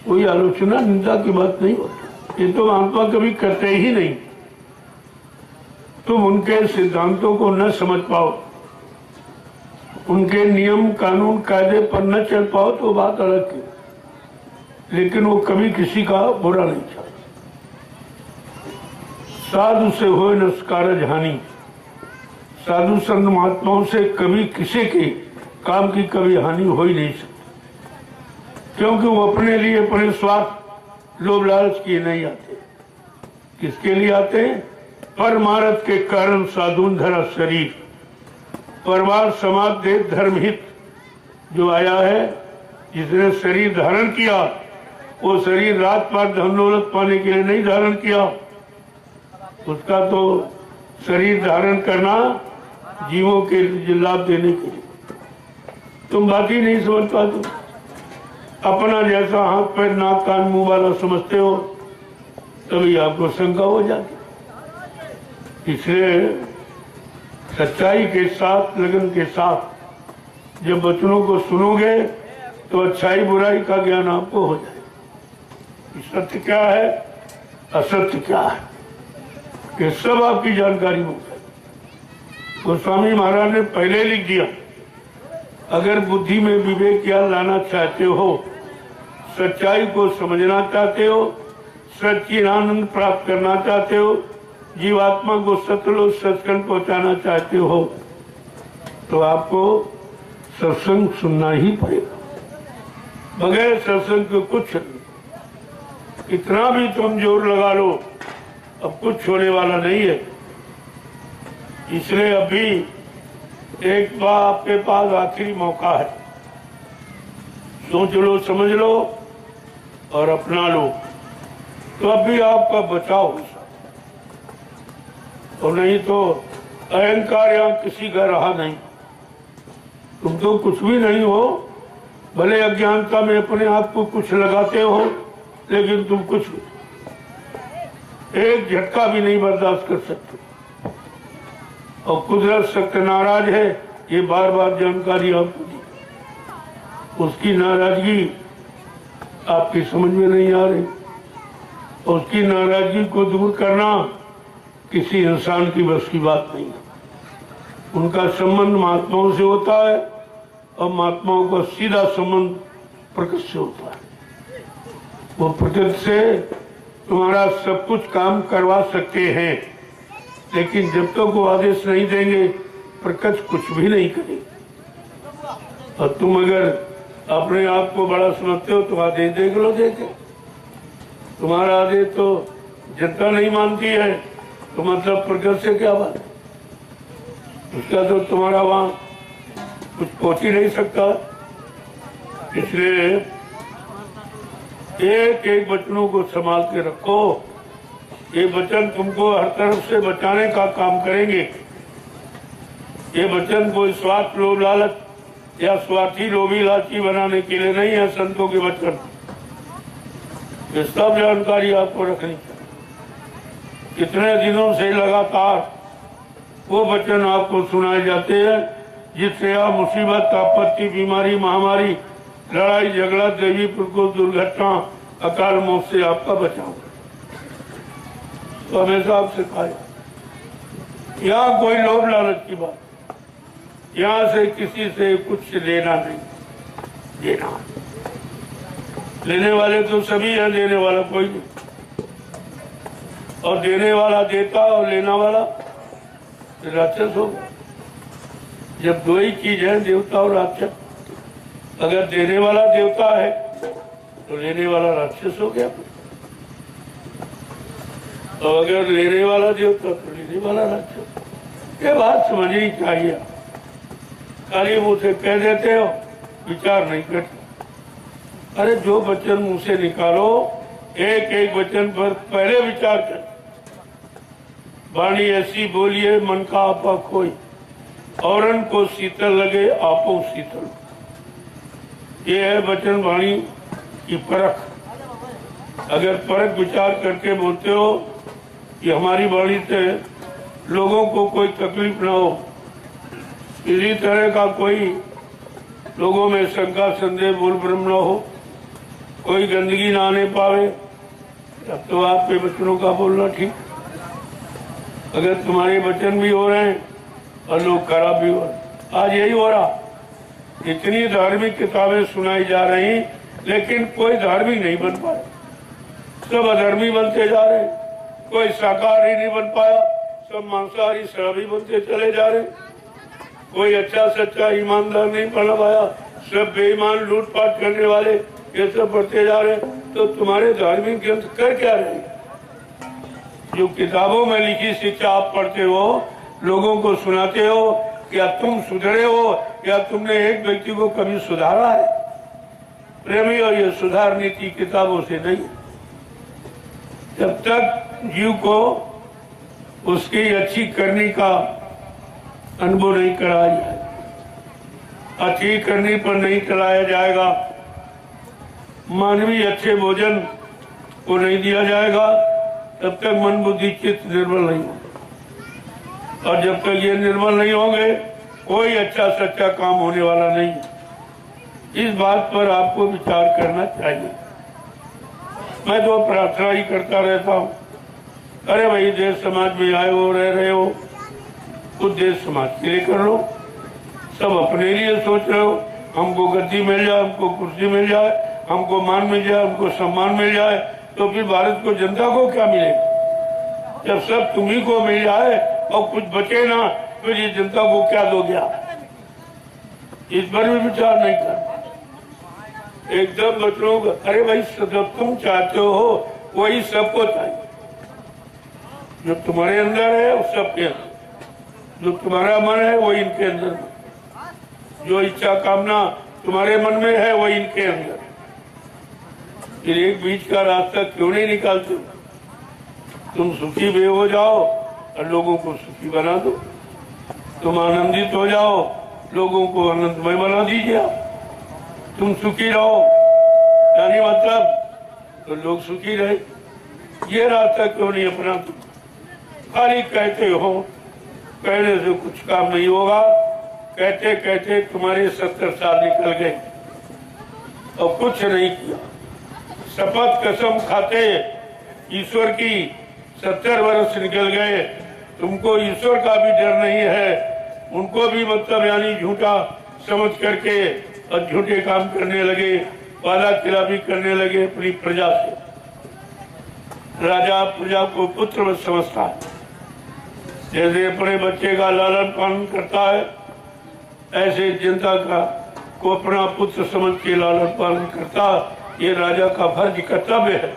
कोई आलोचना निंदा की बात नहीं होती। ये तो महात्मा कभी करते ही नहीं। तुम उनके सिद्धांतों को न समझ पाओ, उनके नियम कानून कायदे पर न चल पाओ तो बात अलग है, लेकिन वो कभी किसी का बुरा नहीं चाहते। साधु से हो न कारज हानि। साधु संत महात्माओं से कभी किसी के काम की कभी हानि हो ही नहीं सकती, क्योंकि वो अपने लिए अपने स्वार्थ लोभ लालच किए नहीं आते। किसके लिए आते हैं? परमार्थ के कारण साधुन धरा शरीर। परिवार समाज देश धर्म हित जो आया है, जिसने शरीर धारण किया, वो शरीर रात पात धन दौलत पाने के लिए नहीं धारण किया। उसका तो शरीर धारण करना जीवों के लाभ देने के लिए। तुम बात ही नहीं समझ पाते। अपना जैसा हाथ पैर नाक कान मुंह वाला समझते हो, तभी आपको शंका हो जाती। इसलिए सच्चाई के साथ, लगन के साथ जब वचनों को सुनोगे तो अच्छाई बुराई का ज्ञान आपको हो जाए। सत्य क्या है, असत्य क्या है, ये सब आपकी जानकारी हो जाए। गोस्वामी महाराज ने पहले लिख दिया, अगर बुद्धि में विवेक ज्ञान लाना चाहते हो, सच्चाई को समझना चाहते हो, सच्चिदानंद प्राप्त करना चाहते हो, जीवात्मा को सतलोक सचखंड पहुंचाना चाहते हो, तो आपको सत्संग सुनना ही पड़ेगा। बगैर सत्संग के कुछ नहीं। कितना भी तुम जोर लगा लो, अब कुछ होने वाला नहीं है। इसलिए अभी एक बार आपके पास आखिरी मौका है, सोच लो, समझ लो और अपना लो, तो अभी आपका बचाव हो सकता। और नहीं तो अहंकार यहाँ किसी का रहा नहीं। तुम तो कुछ भी नहीं हो, भले अज्ञानता में अपने आप को कुछ लगाते हो, लेकिन तुम कुछ एक झटका भी नहीं बर्दाश्त कर सकते। और कुदरत सख्त नाराज है, ये बार बार जानकारी आपको दी। उसकी नाराजगी आपकी समझ में नहीं आ रही। उसकी नाराजगी को दूर करना किसी इंसान की बस की बात नहीं है। उनका संबंध महात्माओं से होता है और महात्माओं का सीधा संबंध प्रकृति से होता है। वो प्रकृति से तुम्हारा सब कुछ काम करवा सकते हैं, लेकिन जब तक वो आदेश नहीं देंगे प्रकृति कुछ भी नहीं करेगी। और तुम अगर अपने आप को बड़ा समझते हो तो आदेश देख लो, देखे तुम्हारा आदेश तो जनता नहीं मानती है, तो मतलब प्रकृति से क्या बात है? उसका तो तुम्हारा वहां कुछ पहुंच ही नहीं सकता। इसलिए एक एक वचनों को संभाल के रखो। ये वचन तुमको हर तरफ से बचाने का काम करेंगे। ये वचन कोई स्वार्थ लोभ लालच या स्वार्थी लोभी लालची बनाने के लिए नहीं है। संतों के वचन, ये सब जानकारी आपको रखनी चाहिए। कितने दिनों से लगातार वो वचन आपको सुनाए जाते हैं जिससे आप मुसीबत, आपत्ति, बीमारी, महामारी, लड़ाई झगड़ा, दैवी प्रकोप, दुर्घटना, अकाल मौत से आपका बचाव। तो हमेशा आपसे कहा, यहाँ कोई लोभ लालच की बात, यहाँ से किसी से कुछ लेना नहीं देना। लेने वाले तो सभी हैं, देने वाला कोई नहीं। और देने वाला देता और लेना वाला राक्षस होगा। जब दो ही चीज है, देवता और राक्षस। अगर देने वाला देवता है तो लेने वाला राक्षस हो गया, और अगर लेने वाला देवता तो लेने वाला राक्षस। ये बात समझनी चाहिए। खाली मुंह से कह देते हो, विचार नहीं करते। अरे जो वचन मुंह से निकालो, एक एक वचन पर पहले विचार कर। वाणी ऐसी बोलिए मन का आपा खोई, औरन को शीतल लगे आपो शीतल। ये है वचन वाणी की परख। अगर परख विचार करके बोलते हो कि हमारी वाणी से लोगों को कोई तकलीफ ना हो, किसी तरह का कोई लोगों में शंका संदेह बोल भ्रम न हो, कोई गंदगी ना आने पावे, तब तो आपके वचनों का बोलना ठीक। अगर तुम्हारे वचन भी हो रहे हैं और लोग खराब भी हो रहे, आज यही हो रहा। इतनी धार्मिक किताबें सुनाई जा रही, लेकिन कोई धार्मिक नहीं बन पाया। सब अधर्मी बनते जा रहे। कोई शाकाहारी नहीं बन पाया, सब मांसाहारी शराबी बनते चले जा रहे। कोई अच्छा सच्चा ईमानदार नहीं बना पाया, सब बेईमान लूटपाट करने वाले ये सब बढ़ते जा रहे। तो तुम्हारे धार्मिक ग्रंथ कर क्या रहे? जो किताबों में लिखी शिक्षा आप पढ़ते हो, लोगों को सुनाते हो, क्या तुम सुधरे हो या तुमने एक व्यक्ति को कभी सुधारा है? प्रेमी, और ये सुधार नीति किताबों से नहीं। जब तक जीव को उसकी अच्छी करने का अनुभव नहीं कराया जाए, अच्छी करने पर नहीं चलाया जाएगा, मानवीय अच्छे भोजन को नहीं दिया जाएगा, तब तक मन बुद्धि चित्त निर्मल नहीं होगा। और जब तक ये निर्मल नहीं होंगे, कोई अच्छा सच्चा काम होने वाला नहीं। इस बात पर आपको विचार करना चाहिए। मैं तो प्रार्थना ही करता रहता हूँ। अरे भाई, देश समाज में आए हो, रह रहे हो, कुछ देश समाज के लिए कर लो। सब अपने लिए सोच रहे हो, हमको गद्दी मिल जाए, हमको कुर्सी मिल जाए, हमको मान मिल जाए, हमको सम्मान मिल जाए, तो फिर भारत को, जनता को क्या मिलेगा? जब सब तुम्ही को मिल जाए और कुछ बचे ना, तो ये जनता को क्या दोगे आप? इस पर भी विचार नहीं करना। एकदम बच्चों को, अरे भाई, जब तुम चाहते हो वही सबको चाहिए। जो तुम्हारे अंदर है वो सबके अंदर, जो तुम्हारा मन है वो इनके अंदर, जो इच्छा कामना तुम्हारे मन में है वो इनके अंदर। फिर एक बीच का रास्ता क्यों नहीं निकालते? तुम सुखी भी हो जाओ और लोगों को सुखी बना दो। तुम आनंदित हो जाओ, लोगों को आनंदमय बना दीजिए आप, तुम सुखी रहो, यानी मतलब तो लोग सुखी रहे। ये रास्ता क्यों नहीं अपना? खाली कहते हो, कहने से कुछ काम नहीं होगा। कहते कहते तुम्हारे 70 साल निकल गए और कुछ नहीं किया। शपथ कसम खाते ईश्वर की 70 वर्ष निकल गए, तुमको ईश्वर का भी डर नहीं है। उनको भी मतलब यानी झूठा समझ करके और झूठे काम करने लगे, वादा खिलाफी करने लगे अपनी प्रजा से। राजा प्रजा को पुत्र समझता है, जैसे अपने बच्चे का लालन पालन करता है, ऐसे जनता का को अपना पुत्र समझ के लालन पालन करता। ये राजा का फर्ज कर्तव्य है।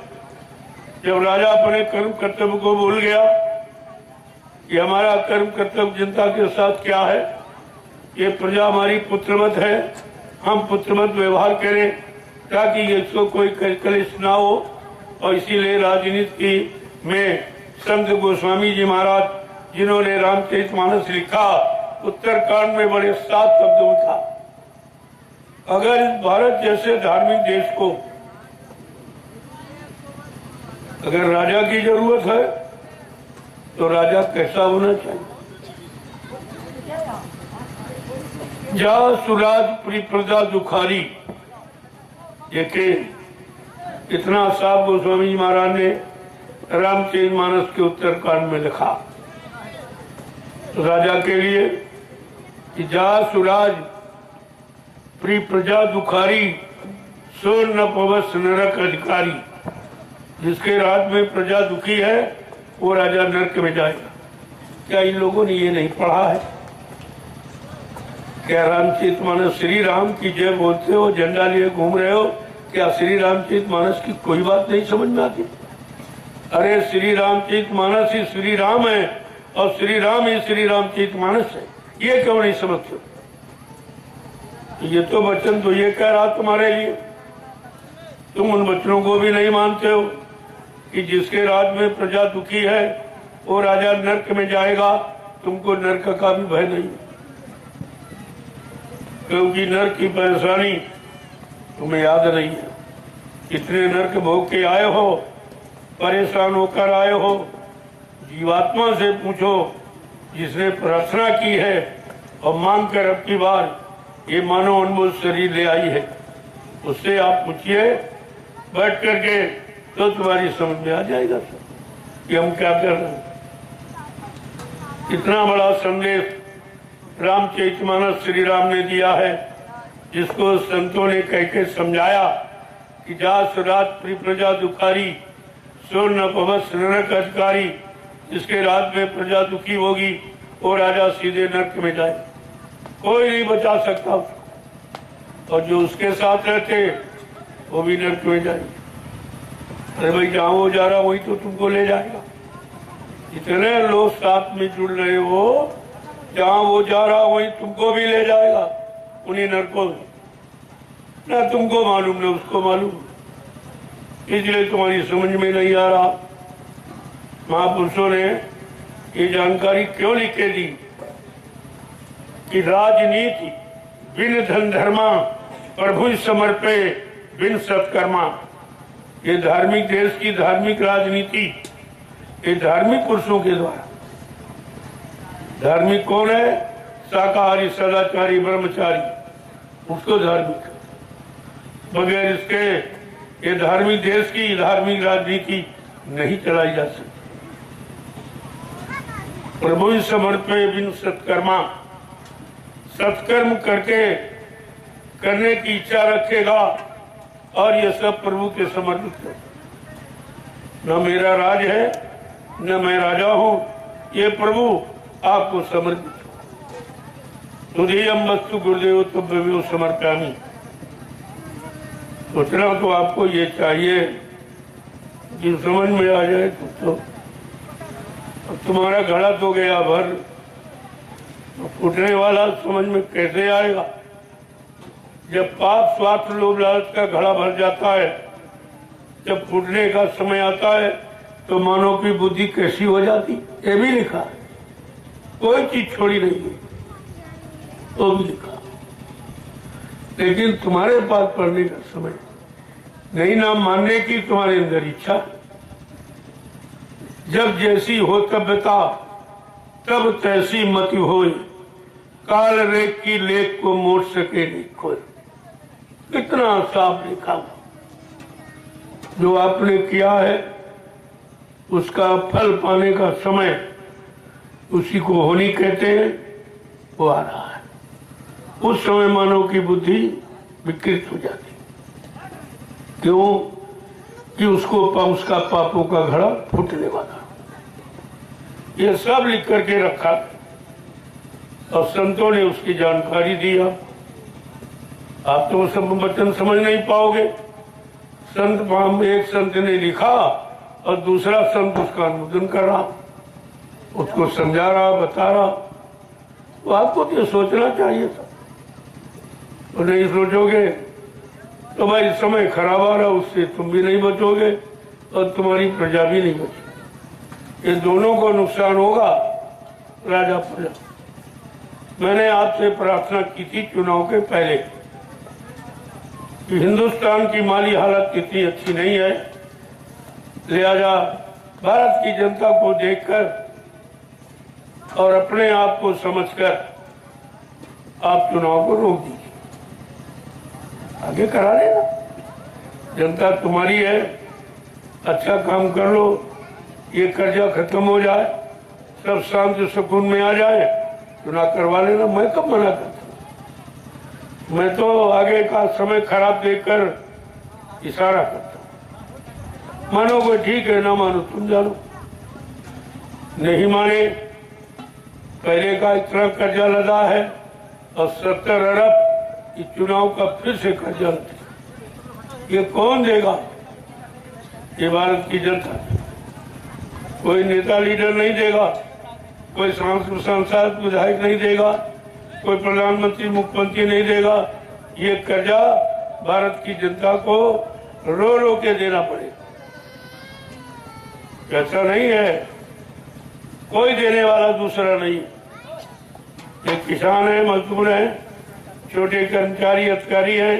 जब राजा अपने कर्म कर्तव्य को भूल गया कि हमारा कर्म कर्तव्य जनता के साथ क्या है, ये प्रजा हमारी पुत्रवत है, हम पुत्रवत व्यवहार करें ताकि इसको कोई कलेश ना हो। और इसीलिए राजनीति में संत गोस्वामी जी महाराज जिन्होंने रामचरितमानस लिखा, उत्तरकांड में बड़े 7 शब्दों में था, अगर इस भारत जैसे धार्मिक देश को अगर राजा की जरूरत है तो राजा कैसा होना चाहिए? जा सुराज प्री प्रजा दुखारी, देखे इतना साफ गोस्वामी जी महाराज ने रामचरितमानस के उत्तरकांड में लिखा राजा के लिए कि जा सुराज प्री प्रजा दुखारी, सो न पवस नरक अधिकारी। जिसके राज में प्रजा दुखी है वो राजा नरक में जाएगा। क्या इन लोगों ने ये नहीं पढ़ा है? क्या रामचरितमानस श्री राम की जय बोलते हो, झंडा लिए घूम रहे हो, क्या श्री रामचरितमानस की कोई बात नहीं समझ में आती? अरे श्री रामचरितमानस ही श्री राम है और श्री राम ही श्री रामचरितमानस है, ये क्यों नहीं समझते? ये तो वचन तो ये कह रहा तुम्हारे लिए, तुम उन वचनों को भी नहीं मानते हो कि जिसके राज में प्रजा दुखी है वो राजा नरक में जाएगा। तुमको नरक का भी भय नहीं, क्योंकि नरक की परेशानी तुम्हें याद नहीं है। कितने नरक भोग के आए हो, परेशान होकर आए हो। जीवात्मा से पूछो जिसने प्रार्थना की है और मांग कर अब की बार ये मानव अनमोल शरीर ले आई है, उससे आप पूछिए बैठ करके, तो तुम्हारी समझ में आ जाएगा कि हम क्या कर रहे हैं। इतना बड़ा संदेश रामचरितमानस श्री राम ने दिया है, जिसको संतों ने कह के समझाया कि जा सुराज प्री प्रजा दुखारी, सो न पवस नरक अधिकारी। जिसके राज में प्रजा दुखी होगी वो राजा सीधे नरक में जाए, कोई नहीं बचा सकता उसको। और जो उसके साथ रहते वो भी नरक में जाएंगे। अरे भाई जहाँ वो जा रहा वही तो तुमको ले जाएगा। इतने लोग साथ में जुड़ रहे हो, जहाँ वो जा रहा वही तुमको भी ले जाएगा, उन्हीं नरकों में। ना तुमको मालूम ना उसको मालूम, इसलिए तुम्हारी समझ में नहीं आ रहा। महापुरुषों ने ये जानकारी क्यों लिख के दी कि राजनीति बिन धन धर्मा, प्रभु समर्पे बिन सत्कर्मा। ये धार्मिक देश की धार्मिक राजनीति ये धार्मिक पुरुषों के द्वारा। धार्मिक कौन है? शाकाहारी, सदाचारी, ब्रह्मचारी, उसको धार्मिक। बगैर इसके ये धार्मिक देश की धार्मिक राजनीति नहीं चलाई जा सकती। प्रभु समर्पे बिन सत्कर्मा, सत्कर्म करके करने की इच्छा रखेगा और ये सब प्रभु के समर्पित है। न मेरा राज है न मैं राजा हूँ, ये प्रभु आपको समर्पित है। तुझेयम वस्तु गुरुदेव तुभ्यमेव समर्पयामि। सोचना तो आपको ये चाहिए कि समझ में आ जाए तो तुम्हारा घड़ा तो गया भर, तो फूटने वाला समझ में कैसे आएगा? जब पाप स्वार्थ लोभ लालच का घड़ा भर जाता है, जब फूटने का समय आता है तो मानव की बुद्धि कैसी हो जाती, ये भी लिखा है। कोई चीज छोड़ी नहीं है। वो भी लिखा। लेकिन तुम्हारे पास पढ़ने का समय नहीं, ना मानने की तुम्हारे अंदर इच्छा। जब जैसी हो तब्यता तब तैसी मति होए, काल रेख की लेख को मोड़ सके नहीं खोए। कितना साफ लिखा। जो आपने किया है उसका फल पाने का समय, उसी को होनी कहते हैं, वो आ रहा है। उस समय मानव की बुद्धि विकृत हो जाती। क्यों? कि उसका पापों का घड़ा फूटने वाला। ये सब लिख करके रखा और संतों ने उसकी जानकारी दी। आप तो सब वचन समझ नहीं पाओगे। एक संत ने लिखा और दूसरा संत उसका अनुमोदन कर रहा, उसको समझा रहा, बता रहा। तो आपको तो सोचना चाहिए था। तो नहीं सोचोगे तो भाई समय खराब आ रहा, उससे तुम भी नहीं बचोगे और तुम्हारी प्रजा भी नहीं बचेगी। ये दोनों को नुकसान होगा, राजा प्रजा। मैंने आपसे प्रार्थना की थी चुनाव के पहले कि हिंदुस्तान की माली हालत इतनी अच्छी नहीं है, लिहाजा भारत की जनता को देखकर और अपने आप को समझकर आप चुनाव को रोक दीजिए, आगे करा लेना। जनता तुम्हारी है, अच्छा काम कर लो, ये कर्जा खत्म हो जाए, सब शांति सुकून में आ जाए, चुनाव करवा लेना। मैं कब मना करता? मैं तो आगे का समय खराब देखकर इशारा करता हूँ। मानो कोई ठीक है, ना मानो तुम जानो। नहीं माने, पहले का इतना कर्जा लदा है और 70 अरब इस चुनाव का फिर से कर्जा लदा। ये कौन देगा? ये भारत की जनता। कोई नेता लीडर नहीं देगा, कोई सांसद विधायक नहीं देगा, कोई प्रधानमंत्री मुख्यमंत्री नहीं देगा। ये कर्जा भारत की जनता को रो रो के देना पड़ेगा। ऐसा नहीं है, कोई देने वाला दूसरा नहीं। ये किसान है, मजदूर है, छोटे कर्मचारी अधिकारी हैं,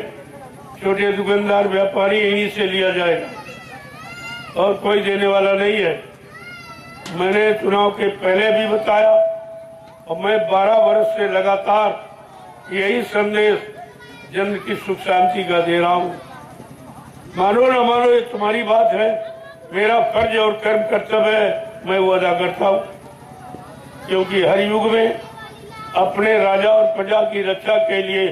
छोटे दुकानदार व्यापारी, यहीं से लिया जाएगा और कोई देने वाला नहीं है। मैंने चुनाव के पहले भी बताया और मैं 12 वर्ष से लगातार यही संदेश जन की सुख शांति का दे रहा हूँ। मानो ना मानो, ये तुम्हारी बात है, मेरा फर्ज और कर्म कर्तव्य है, मैं वो अदा करता हूँ। क्योंकि हर युग में अपने राजा और प्रजा की रक्षा के लिए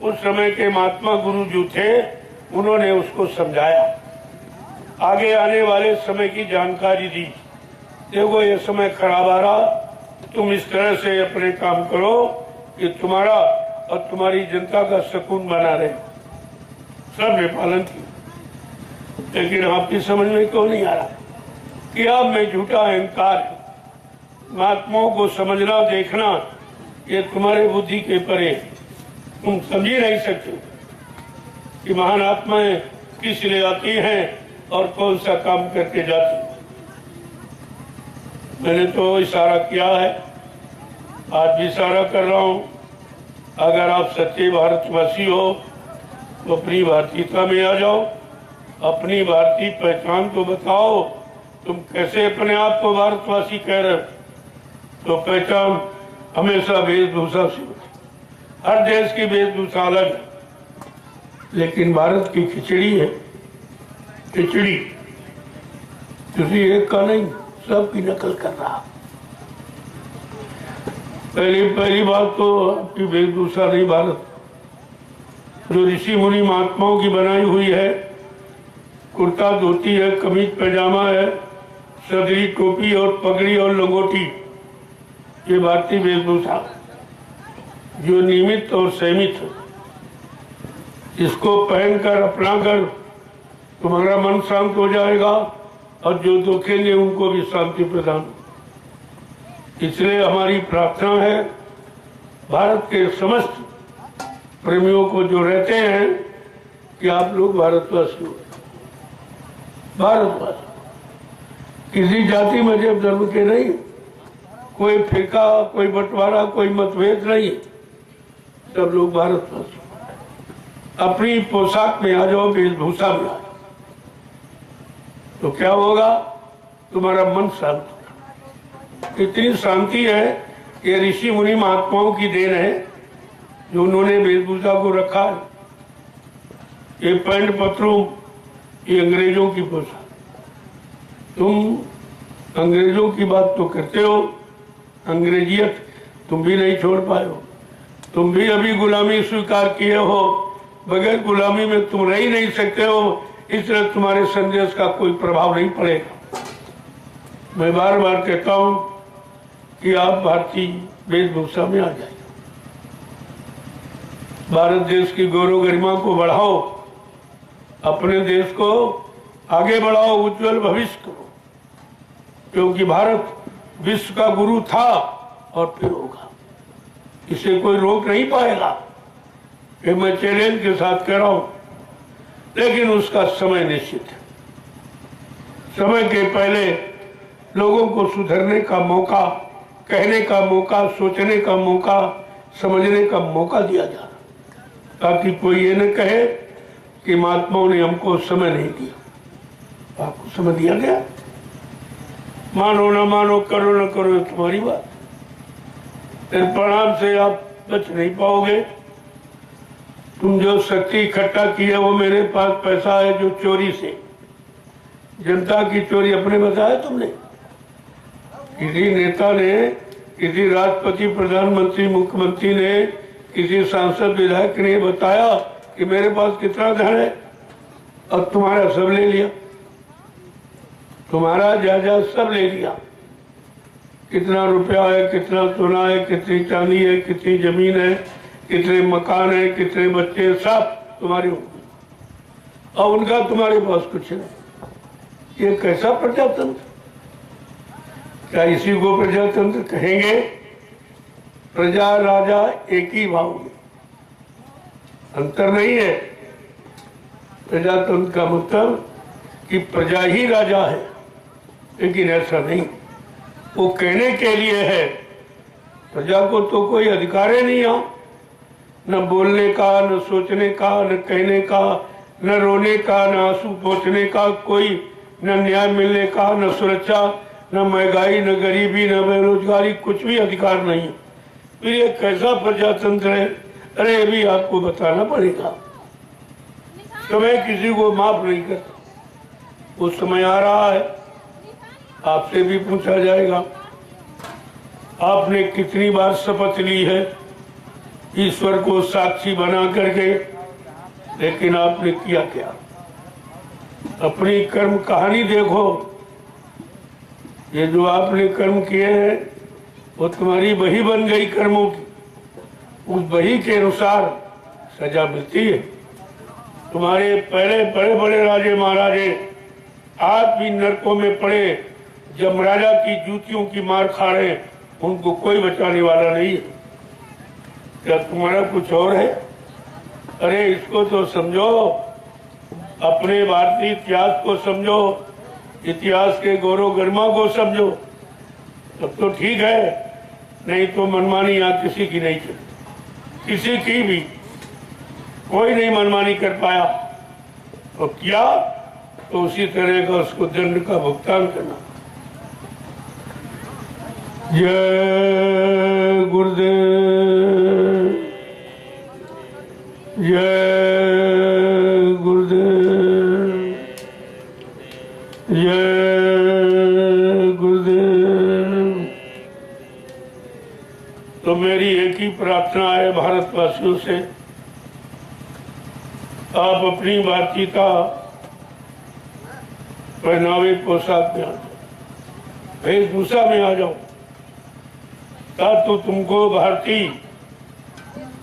उस समय के महात्मा गुरु जो थे, उन्होंने उसको समझाया, आगे आने वाले समय की जानकारी दी। देखो ये समय खराब आ रहा, तुम इस तरह से अपने काम करो कि तुम्हारा और तुम्हारी जनता का सुकून बना रहे। सबने पालन किया, लेकिन आपकी समझ में क्यों नहीं आ रहा कि आप में झूठा अहंकार है। महात्माओं को समझना, देखना, ये तुम्हारे बुद्धि के परे। तुम समझ ही नहीं सकते कि महान आत्माएं किस लिए आती हैं और कौन सा काम करके जाती हैं। मैंने तो इशारा किया है, आज भी इशारा कर रहा हूँ। अगर आप सच्चे भारतवासी हो तो अपनी भारतीयता में आ जाओ, अपनी भारतीय पहचान को बताओ। तुम कैसे अपने आप को भारतवासी कह रहे हो? तो पहचान हमेशा वेशभूषा से होती। हर देश की वेशभूषा अलग है, लेकिन भारत की खिचड़ी है। खिचड़ी किसी एक का नहीं, सबकी नकल कर रहा। पहली बात तो आपकी वेशभूषा नहीं, भारत जो ऋषि मुनि महात्माओं की बनाई हुई है, कुर्ता धोती है, कमीज पैजामा है, सदरी टोपी और पगड़ी और लंगोटी, ये भारतीय वेशभूषा जो नियमित और संयमित है। इसको पहनकर अपनाकर तुम्हारा मन शांत हो जाएगा और जो दुखेंगे उनको भी शांति प्रदान। इसलिए हमारी प्रार्थना है भारत के समस्त प्रेमियों को जो रहते हैं कि आप लोग भारतवासी हो। भारतवासी किसी जाति मजहब धर्म के नहीं, कोई फिरका, कोई बंटवारा, कोई मतभेद नहीं। सब लोग भारतवासी अपनी पोशाक में आ जाओ, वेशभूषा में आ जाओ, तो क्या होगा? तुम्हारा मन शांत होगा। इतनी शांति है, ये ऋषि मुनि महात्माओं की देन है जो उन्होंने वेशभूषा को रखा है। ये पैंट पत्रों, ये अंग्रेजों की पोशाक। तुम अंग्रेजों की बात तो करते हो, अंग्रेजियत तुम भी नहीं छोड़ पाए हो। तुम भी अभी गुलामी स्वीकार किए हो, बगैर गुलामी में तुम रह ही नहीं सकते हो, इसलिए तुम्हारे संदेश का कोई प्रभाव नहीं पड़ेगा। मैं बार बार कहता हूं कि आप भारतीय वेशभूषा में आ जाइए, भारत देश की गौरव गरिमा को बढ़ाओ, अपने देश को आगे बढ़ाओ, उज्जवल भविष्य करो, क्योंकि भारत विश्व का गुरु था और फिर होगा, इसे कोई रोक नहीं पाएगा। ये मैं चैलेंज के साथ कह रहा हूं, लेकिन उसका समय निश्चित है। समय के पहले लोगों को सुधरने का मौका, कहने का मौका, सोचने का मौका, समझने का मौका दिया जा रहा, ताकि कोई ये न कहे कि महात्माओं ने हमको समय नहीं दिया। आपको समय दिया गया, मानो न मानो, करो न करो, तुम्हारी बात। फिर परिणाम से आप बच नहीं पाओगे। तुम जो शक्ति इकट्ठा की है, वो मेरे पास पैसा है जो चोरी से, जनता की चोरी अपने बताया तुमने? किसी नेता ने, किसी राष्ट्रपति, प्रधानमंत्री, मुख्यमंत्री ने, किसी सांसद, विधायक ने बताया कि मेरे पास कितना धन है, और तुम्हारा सब ले लिया, तुम्हारा जायदाद सब ले लिया। कितना रुपया है, कितना सोना है, कितनी चांदी है, कितनी जमीन है, कितने मकान है, कितने बच्चे, सब तुम्हारे होंगे, और उनका तुम्हारे पास कुछ नहीं। ये कैसा प्रजातंत्र? क्या इसी को प्रजातंत्र कहेंगे? प्रजा राजा एक ही भाव में, अंतर नहीं है। प्रजातंत्र का मतलब कि प्रजा ही राजा है, लेकिन ऐसा नहीं। वो कहने के लिए है, प्रजा को तो कोई अधिकार ही नहीं है, न बोलने का, न सोचने का, न कहने का, न रोने का, न आंसू पोंछने का, कोई न न्याय मिलने का, न सुरक्षा, न महंगाई, न गरीबी, न बेरोजगारी, कुछ भी अधिकार नहीं है। फिर ये कैसा प्रजातंत्र है? अरे ये भी आपको बताना पड़ेगा। समय किसी को माफ नहीं करता, वो समय आ रहा है, आपसे भी पूछा जाएगा आपने कितनी बार शपथ ली है ईश्वर को साक्षी बना करके, लेकिन आपने किया क्या? अपनी कर्म कहानी देखो। ये जो आपने कर्म किए हैं वो तुम्हारी बही बन गई कर्मों की, उस बही के अनुसार सजा मिलती है। तुम्हारे पहले बड़े बड़े राजे महाराजे आज भी नरकों में पड़े, जमराजा की जूतियों की मार खा रहे, उनको कोई बचाने वाला नहीं है। क्या तुम्हारा कुछ और है? अरे इसको तो समझो, अपने भारतीय इतिहास को समझो, इतिहास के गौरव गरिमा को समझो, तब तो ठीक है। नहीं तो मनमानी यहाँ किसी की नहीं चलती, किसी की भी कोई नहीं मनमानी कर पाया, और किया तो उसी तरह का उसको दंड का भुगतान करना। जय गुरुदेव, जय गुरुदेव, जय गुरुदेव। तो मेरी एक ही प्रार्थना है भारतवासियों से, आप अपनी भारतीयता पहनावे पोशाक में आ जाओ, वेशभूषा में आ जाओ, तो तुमको भारतीय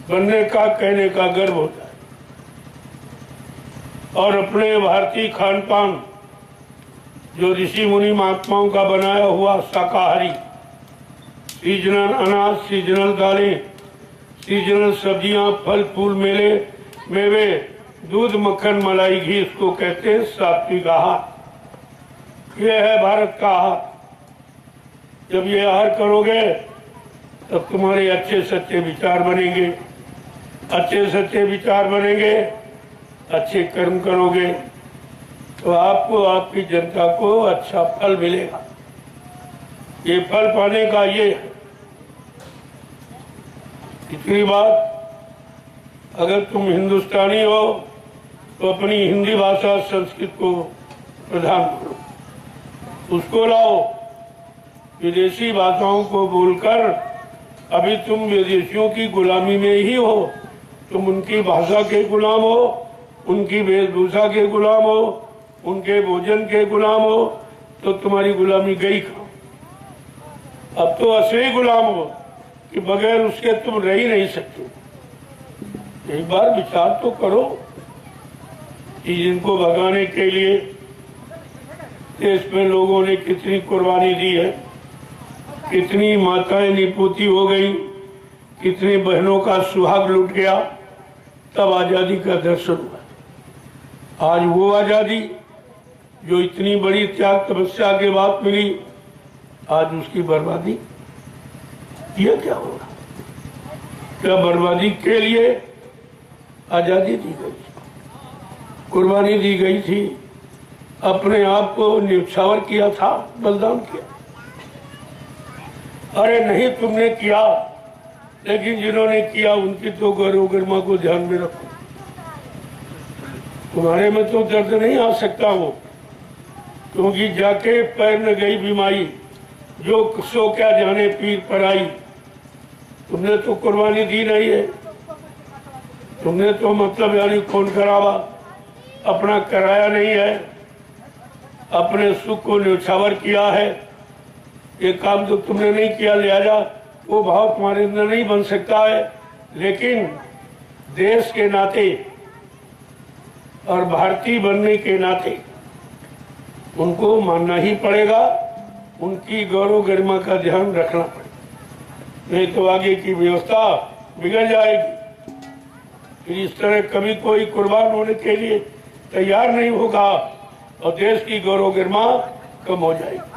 बनने का, कहने का गर्व होता है। और अपने भारतीय खान पान, जो ऋषि मुनि महात्माओं का बनाया हुआ शाकाहारी, सीजनल अनाज, सीजनल दालें, सीजनल सब्जियां, फल फूल, मेवे, दूध, मक्खन, मलाई, घी, इसको कहते हैं सात्विक आहार। यह है भारत का आहार। जब ये आहार करोगे तब तुम्हारे अच्छे सच्चे विचार बनेंगे, अच्छे सच्चे विचार बनेंगे, अच्छे कर्म करोगे तो आपको, आपकी जनता को अच्छा फल मिलेगा। ये फल पाने का ये है। तीसरी बात, अगर तुम हिंदुस्तानी हो तो अपनी हिंदी भाषा संस्कृत को प्रधान करो, उसको लाओ। विदेशी भाषाओं को बोलकर अभी तुम विदेशियों की गुलामी में ही हो। तुम उनकी भाषा के गुलाम हो, उनकी वेशभूषा के गुलाम हो, उनके भोजन के गुलाम हो, तो तुम्हारी गुलामी गई कहाँ? अब तो असली गुलाम हो कि बगैर उसके तुम रह ही नहीं सकते। एक बार विचार तो करो कि जिनको भगाने के लिए देश में लोगों ने कितनी कुर्बानी दी है, कितनी माताएं निपोती हो गई, कितनी बहनों का सुहाग लुट गया, तब आजादी का दर्शन हुआ। आज वो आजादी जो इतनी बड़ी त्याग तपस्या के बाद मिली, आज उसकी बर्बादी। ये क्या होगा? क्या बर्बादी के लिए आजादी दी गई, कुर्बानी दी गई थी, अपने आप को न्यौछावर किया था, बलिदान किया? अरे नहीं, तुमने किया, लेकिन जिन्होंने किया उनकी तो गौरव गरिमा को ध्यान में रखो। तुम्हारे में तो दर्द नहीं आ सकता वो, क्योंकि जाके पैर न गई बीमारी, जो सो क्या जाने पीर पर आई। तुमने तो कुर्बानी दी नहीं है, तुमने तो मतलब यानी खून खराबा अपना कराया नहीं है, अपने सुख को न्यौछावर किया है। ये काम तो तुमने नहीं किया, लिहाजा वो भाव तुम्हारे अंदर नहीं बन सकता है। लेकिन देश के नाते और भारतीय बनने के नाते उनको मानना ही पड़ेगा, उनकी गौरव गरिमा का ध्यान रखना पड़ेगा, नहीं तो आगे की व्यवस्था बिगड़ जाएगी। फिर इस तरह कभी कोई कुर्बान होने के लिए तैयार नहीं होगा और देश की गौरव गरिमा कम हो जाएगी।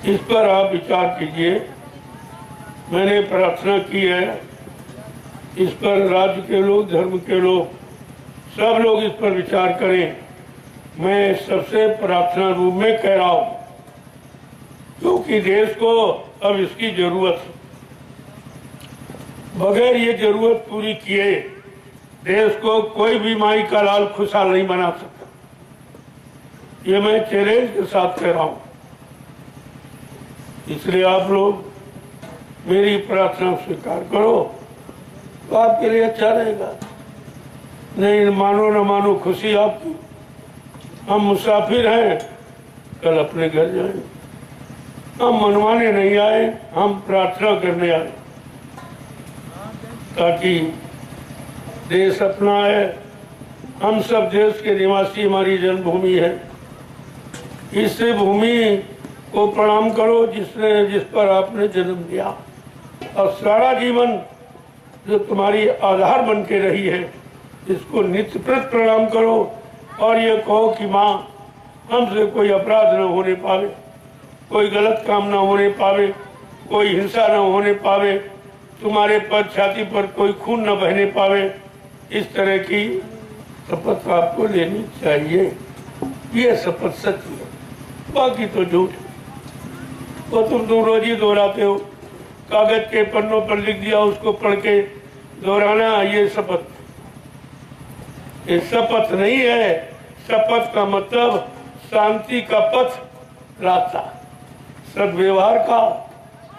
इस पर आप विचार कीजिए। मैंने प्रार्थना की है, इस पर राज्य के लोग, धर्म के लोग, सब लोग इस पर विचार करें। मैं सबसे प्रार्थना रूप में कह रहा हूं, क्योंकि देश को अब इसकी जरूरत है। बगैर ये जरूरत पूरी किए देश को कोई भी माई का लाल खुशहाल नहीं बना सकता। ये मैं चैलेंज के साथ कह रहा हूं। इसलिए आप लोग मेरी प्रार्थना स्वीकार करो तो आपके लिए अच्छा रहेगा। नहीं मानो न मानो, खुशी आपकी। हम मुसाफिर हैं, कल अपने घर जाएंगे। हम मनवाने नहीं आए, हम प्रार्थना करने आए, ताकि देश अपना है। हम सब देश के निवासी, हमारी जन्मभूमि है। इस भूमि को प्रणाम करो जिस पर आपने जन्म लिया, और सारा जीवन जो तुम्हारी आधार बन के रही है, इसको नित्य प्रति प्रणाम करो। और ये कहो कि माँ, हमसे कोई अपराध न होने पावे, कोई गलत काम न होने पावे, कोई हिंसा न होने पावे, तुम्हारे पर छाती पर कोई खून न बहने पावे। इस तरह की शपथ आपको लेनी चाहिए। ये शपथ सच है, बाकी तो झूठ है। वो तुम रोज ही दोहराते हो, कागज के पन्नों पर लिख दिया, उसको पढ़ के दोहराना, ये शपथ। ये शपथ नहीं है। शपथ का मतलब शांति का पथ, रास्ता, सद्व्यवहार का,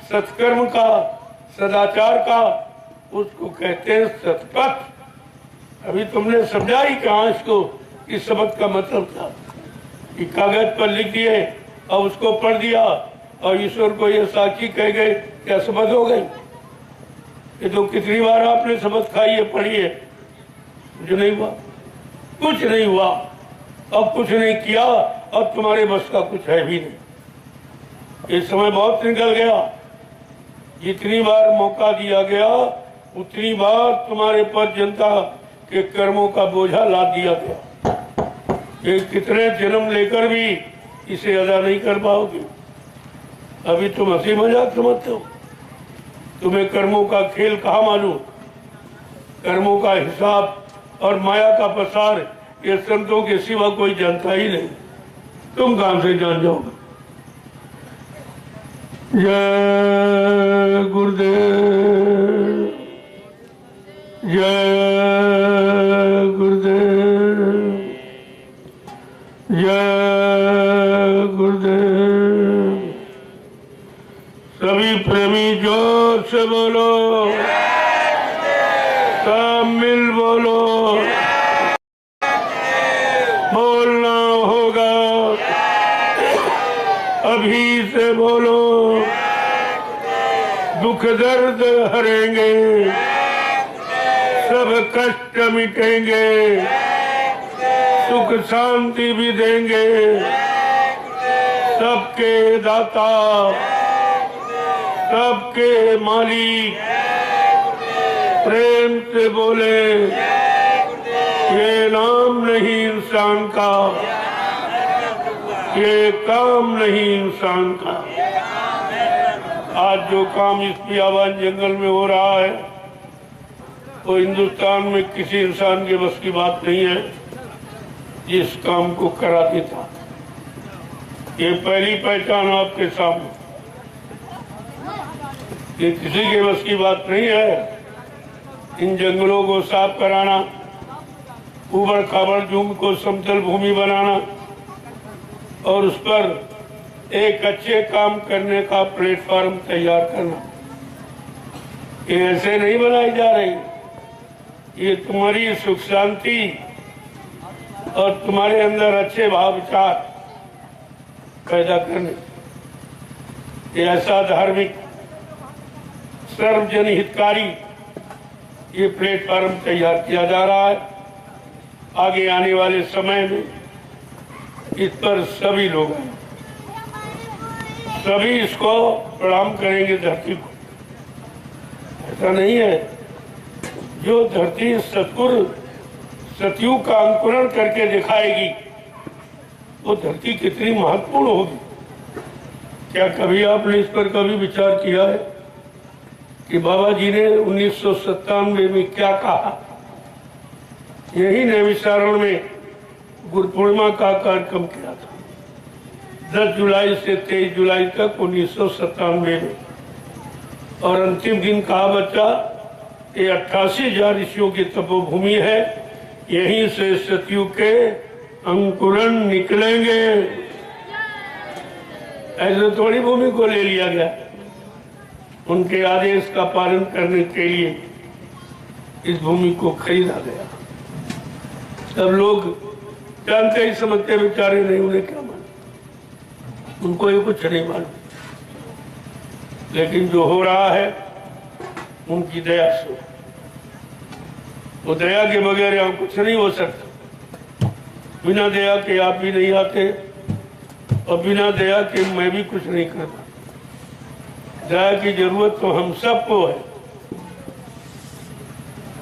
सत्कर्म का, सदाचार का, उसको कहते हैं सतपथ। अभी तुमने समझा ही कहाँ इसको कि शपथ का मतलब था कि कागज पर लिख दिए और उसको पढ़ दिया और ईश्वर को ये साक्षी कह गए, क्या शपथ हो गई? ये तो कितनी बार आपने शपथ खाई है, पढ़ी है, कुछ नहीं हुआ, कुछ नहीं हुआ। अब कुछ नहीं किया और तुम्हारे बस का कुछ है भी नहीं। ये समय बहुत निकल गया। जितनी बार मौका दिया गया उतनी बार तुम्हारे पर जनता के कर्मों का बोझा लाद दिया गया। ये कितने जन्म लेकर भी इसे अदा नहीं कर पाओगे। अभी तुम हंसी मजाक समझते हो, तुम्हें कर्मों का खेल कहाँ मालूम। कर्मों का हिसाब और माया का प्रसार ये संतों के सिवा कोई जानता ही नहीं। तुम कहां से जान जाओगे। जय गुरुदेव, जय गुरुदेव, जय गुरुदेव। सभी प्रेमी जोर से बोलो, सब मिल बोलो, बोलना होगा अभी से बोलो। दुख दर्द हरेंगे, सब कष्ट मिटेंगे, सुख शांति भी देंगे। सबके दाता, सबके मालिक, प्रेम से बोले ये नाम नहीं इंसान का, ये काम नहीं इंसान का। आज जो काम इस बियाबान जंगल में हो रहा है वो हिंदुस्तान में किसी इंसान के बस की बात नहीं है जिस काम को करा देता। ये पहली पहचान आपके सामने, ये किसी के बस की बात नहीं है। इन जंगलों को साफ कराना, ऊबड़ खाबड़ जूम को समतल भूमि बनाना और उस पर एक अच्छे काम करने का प्लेटफॉर्म तैयार करना, ये ऐसे नहीं बनाई जा रही। ये तुम्हारी सुख शांति और तुम्हारे अंदर अच्छे भाव विचार पैदा करने, ये ऐसा धार्मिक सर्वजन हितकारी ये प्लेटफॉर्म तैयार किया जा रहा है। आगे आने वाले समय में इस पर सभी लोग सभी इसको प्रणाम करेंगे धरती को। ऐसा नहीं है, जो धरती सतगुरु सतयुग का अंकुरण करके दिखाएगी वो धरती कितनी महत्वपूर्ण होगी। क्या कभी आपने इस पर कभी विचार किया है कि बाबा जी ने 1997 में क्या कहा? यही नैमिषारण्य में गुरु पूर्णिमा का कार्यक्रम किया था 10 जुलाई से 23 जुलाई तक 1997 में, और अंतिम दिन कहा बच्चा ये 88,000 ऋषियों की तपोभूमि है, यहीं से सतयुग के अंकुरण निकलेंगे। ऐसे थोड़ी भूमि को ले लिया गया, उनके आदेश का पालन करने के लिए इस भूमि को खरीदा गया। सब लोग जानते ही समझते बेचारे नहीं, उन्हें क्या मालूम, उनको ये कुछ नहीं मालूम। लेकिन जो हो रहा है उनकी दया से, वो दया के बगैर यहाँ कुछ नहीं हो सकता। बिना दया के आप भी नहीं आते और बिना दया के मैं भी कुछ नहीं करता। दया की जरूरत तो हम सबको है।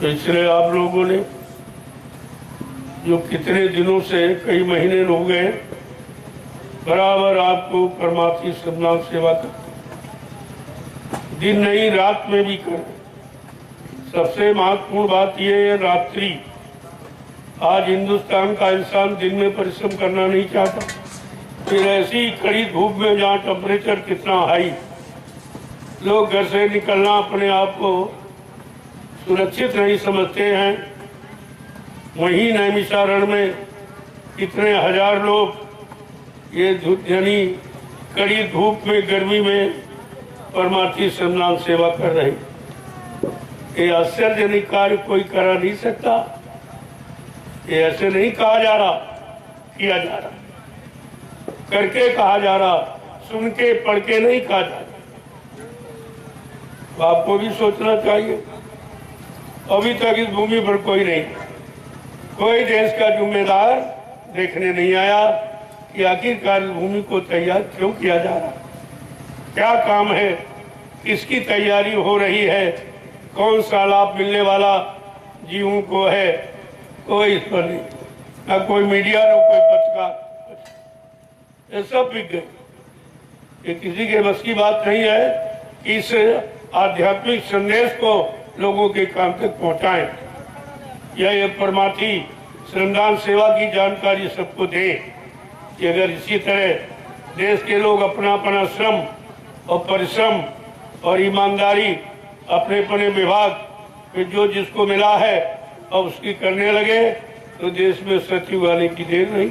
तो इसलिए आप लोगों ने जो कितने दिनों से कई महीने हो गए बराबर आपको परमार्थी सम्मान सेवा करते, दिन नहीं रात में भी करें। सबसे महत्वपूर्ण बात यह है रात्रि। आज हिंदुस्तान का इंसान दिन में परिश्रम करना नहीं चाहता, फिर ऐसी कड़ी धूप में जहाँ टेम्परेचर कितना हाई, लोग घर से निकलना अपने आप को सुरक्षित नहीं समझते हैं। वहीं नैमिषारण्य में इतने हजार लोग ये यानी कड़ी धूप में गर्मी में परमार्थी सम्मान सेवा कर रहे। ये आश्चर्यजनक कार्य कोई करा नहीं सकता। ये ऐसे नहीं कहा जा रहा, किया जा रहा, करके कहा जा रहा, सुन के पढ़ के नहीं कहा जा रहा। आपको भी सोचना चाहिए। अभी तक इस भूमि पर कोई नहीं, कोई देश का जिम्मेदार देखने नहीं आया कि आखिरकार इस भूमि को तैयार क्यों किया जा रहा, क्या काम है, किसकी तैयारी हो रही है, कौन सा लाभ मिलने वाला जीवों को है, कोई इस पर नहीं, ना कोई मीडिया ना कोई पत्रकार, ये सब बिक गए। ये किसी के बस की बात नहीं है। इस आध्यात्मिक संदेश को लोगों के कान तक पहुंचाएं। या ये परमार्थी श्रमदान सेवा की जानकारी सबको दे कि अगर इसी तरह देश के लोग अपना अपना श्रम और परिश्रम और ईमानदारी अपने अपने विभाग में जो जिसको मिला है और उसकी करने लगे तो देश में सत्य उगाने की देर नहीं,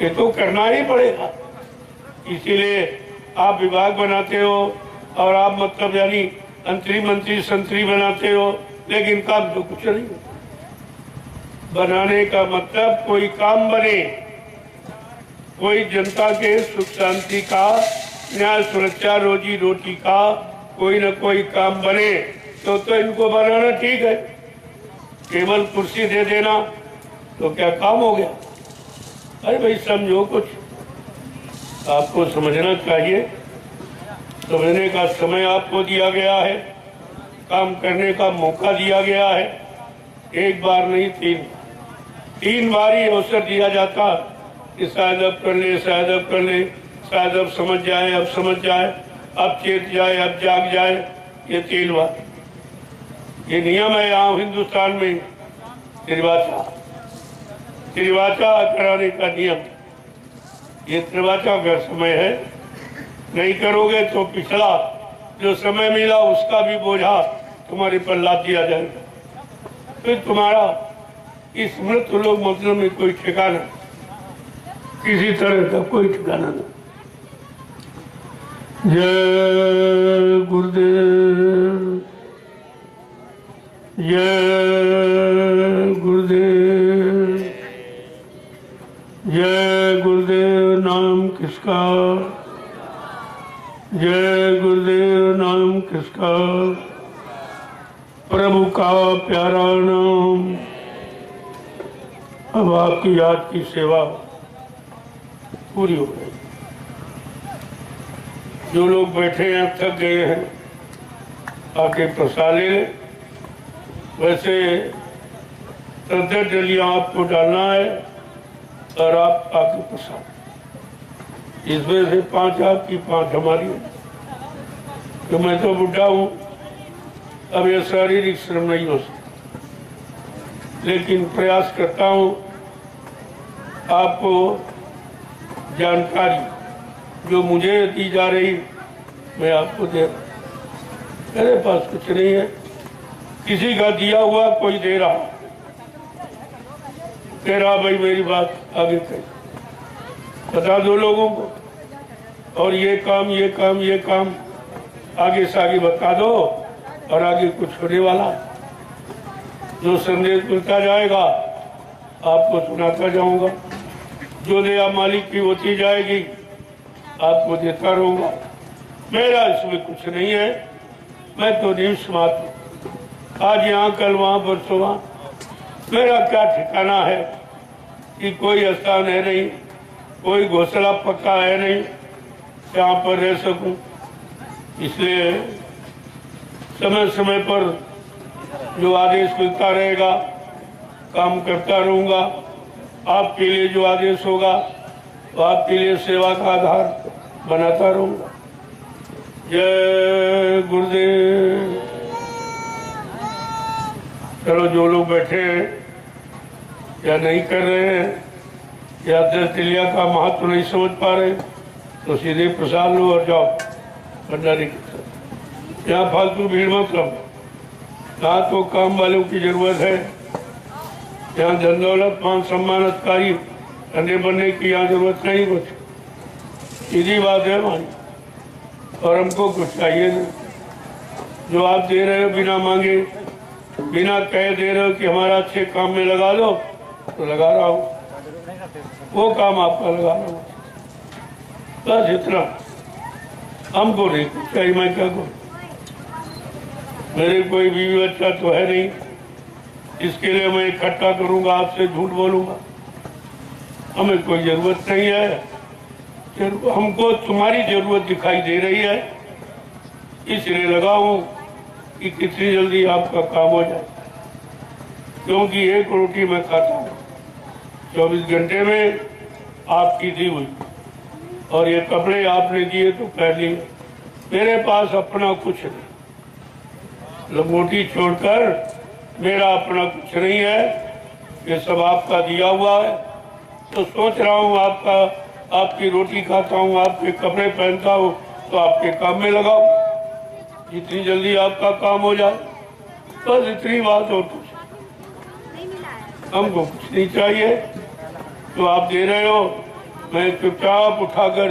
ये तो करना ही पड़ेगा। इसीलिए आप विभाग बनाते हो और आप मतलब यानी मंत्री संतरी बनाते हो, लेकिन काम तो कुछ नहीं। बनाने का मतलब कोई काम बने, कोई जनता के सुख शांति का, न्याय सुरक्षा रोजी रोटी का कोई न कोई काम बने तो इनको बनाना ठीक है। केवल कुर्सी दे देना तो क्या काम हो गया? अरे भाई समझो, कुछ आपको समझना चाहिए। समझने का समय आपको दिया गया है, काम करने का मौका दिया गया है। एक बार नहीं, तीन बार ही अवसर दिया जाता कि शायद अब कर ले, शायद अब कर ले, शायद अब समझ जाए, अब समझ जाए, अब चेत जाए, अब जाग जाए। ये 3 बार ये नियम है यहाँ हिंदुस्तान में। त्रिवाचा कराने का नियम, ये त्रिवाचा का समय है। नहीं करोगे तो पिछला जो समय मिला उसका भी बोझा तुम्हारे पर लाद दिया जाएगा। फिर तुम्हारा इस मृत लोग मतलब में कोई ठिकाना, किसी तरह का कोई ठिकाना नहीं। जय गुरुदेव, जय गुरुदेव, जय गुरुदेव नाम किसका, जय गुरुदेव नाम किसका, प्रभु का प्यारा नाम। अब आपकी याद की सेवा पूरी हो गई। जो लोग बैठे हैं थक गए हैं, आके प्रसाद ले लें। वैसे 10 डलियां आपको डालना है और आप आके प्रसाद, इसमें से 5 आपकी 5 हमारी। तो मैं तो बुढ़ा हूँ, अब यह शारीरिक श्रम नहीं हो सकता, लेकिन प्रयास करता हूँ आपको जानकारी जो मुझे दी जा रही मैं आपको दे रहा। मेरे पास कुछ नहीं है, किसी का दिया हुआ कोई दे रहा, कह रहा भाई मेरी बात आगे कही, बता दो लोगों को, और ये काम ये काम ये काम आगे से आगे बता दो, और आगे कुछ होने वाला जो संदेश मिलता जाएगा आपको सुनाता जाऊंगा। जो दया मालिक की होती जाएगी आपको देता रहूंगा। मेरा इसमें कुछ नहीं है, मैं तो निमिष मात्र, आज यहाँ कल वहाँ परसों वहाँ, मेरा क्या ठिकाना है कि कोई स्थान है नहीं, कोई घोंसला पक्का है नहीं जहाँ पर रह सकूं। इसलिए समय समय पर जो आदेश मिलता रहेगा काम करता रहूंगा। आपके लिए जो आदेश होगा तो आपके लिए सेवा का आधार बनाता रहूंगा। जय गुरुदेव। चलो, जो लोग बैठे हैं या नहीं कर रहे हैं या 10 तिलिया का महत्व नहीं समझ पा रहे तो सीधे प्रसाद लो और जाओ भंडारी की तरफ। यहाँ फालतू भीड़ मत करो, यहाँ तो काम वालों की जरूरत है। यहाँ धन दौलत मान सम्मान अधिकारी करने बनने की यहाँ जरूरत नहीं। कुछ सीधी बात है हमारी, और हमको कुछ चाहिए नहीं। जो आप दे रहे हो बिना मांगे, बिना कहे दे रहे हो कि हमारा अच्छे काम में लगा दो, तो लगा रहा हूँ, वो काम आपका लगा रहा हूँ, बस इतना। हमको नहीं कुछ चाहिए। मैं क्या करूँ, मेरे कोई बीवी बच्चा तो है नहीं, इसके लिए मैं इकट्ठा करूंगा, आपसे झूठ बोलूंगा। हमें कोई जरूरत नहीं है, हमको तुम्हारी जरूरत दिखाई दे रही है, इसलिए लगा हूं कि कितनी जल्दी आपका काम हो जाए। क्योंकि 1 रोटी मैं खाता हूँ 24 घंटे में आपकी दी हुई, और ये कपड़े आपने दिए तो पहन लिए। मेरे पास अपना कुछ नहीं, लंगोटी छोड़कर मेरा अपना कुछ नहीं है, ये सब आपका दिया हुआ है। तो सोच रहा हूँ आपकी रोटी खाता हूँ, आपके कपड़े पहनता हूँ, तो आपके काम में लगाओ, जितनी जल्दी आपका काम हो जाए। बस इतनी बात, और कुछ हमको कुछ नहीं चाहिए। तो आप दे रहे हो, मैं चुपचाप उठाकर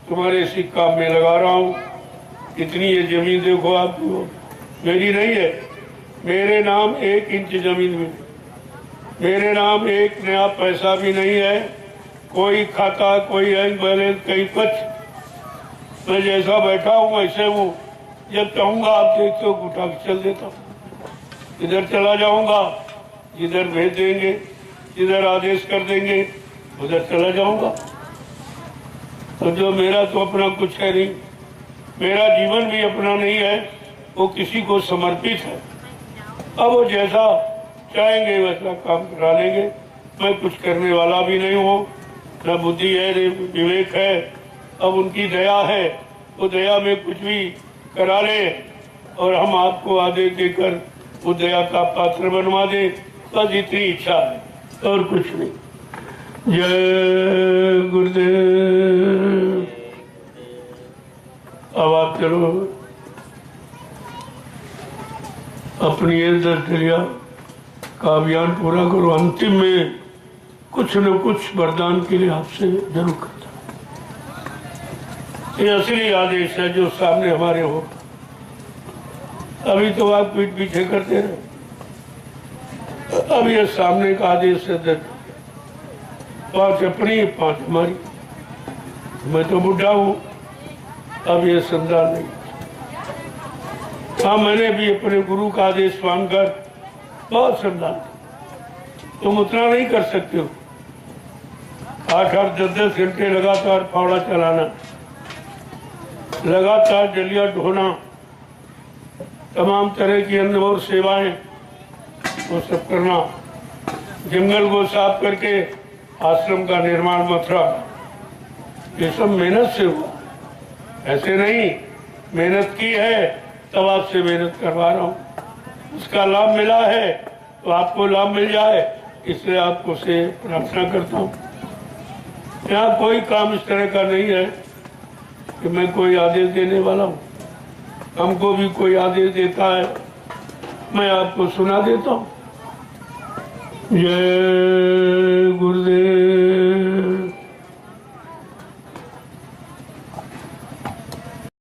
तुम्हारे इसी काम में लगा रहा हूँ। इतनी ये जमीन देखो आपकी, वो मेरी नहीं है। मेरे नाम 1 इंच जमीन में, मेरे नाम 1 नया पैसा भी नहीं है। कोई खाता, कोई बैंक बैलेंस, कहीं कुछ। मैं जैसा बैठा हूँ वैसे हूँ। जब चाहूँगा आप देखते हो उठा के चल देता हूँ, इधर चला जाऊँगा, जिधर भेज देंगे, जिधर आदेश कर देंगे उधर चला जाऊँगा। तो जो मेरा तो अपना कुछ है नहीं, मेरा जीवन भी अपना नहीं है, वो किसी को समर्पित है। अब वो जैसा चाहेंगे वैसा काम करा लेंगे। मैं कुछ करने वाला भी नहीं हूँ, न बुद्धि है न विवेक है। अब उनकी दया है, वो दया में कुछ भी करा ले और हम आपको आदेश देकर वो दया का पात्र बनवा दे। बस इतनी इच्छा है और कुछ नहीं। जय गुरुदेव। अब आप चलो अपनी ये 10 दिलिया का अभियान पूरा करो। अंतिम में कुछ न कुछ वरदान के लिए आपसे जरूर करता। ये असली आदेश है जो सामने हमारे हो। अभी तो आप पीठ पीछे करते रहे, अब ये सामने का आदेश है। 5 अपनी 5 हमारी। मैं तो बुढ़ा हूँ, अब ये संदान नहीं। हाँ, मैंने भी अपने गुरु का आदेश मानकर बहुत संदान। तुम उतना नहीं कर सकते हो। 8-8, 10-10 घंटे लगातार फावड़ा चलाना, लगातार जलिया ढोना, तमाम तरह की अन्न और सेवाएं वो सब करना, जंगल को साफ करके आश्रम का निर्माण, मथुरा, ये सब मेहनत से हुआ। ऐसे नहीं, मेहनत की है तब आपसे मेहनत करवा रहा हूँ। उसका लाभ मिला है तो आपको लाभ मिल जाए, इसलिए आपको से प्रार्थना करता हूँ। यहाँ कोई काम इस तरह का नहीं है कि मैं कोई आदेश देने वाला हूँ। हमको भी कोई आदेश देता है, मैं आपको सुना देता हूँ। जय गुरुदेव।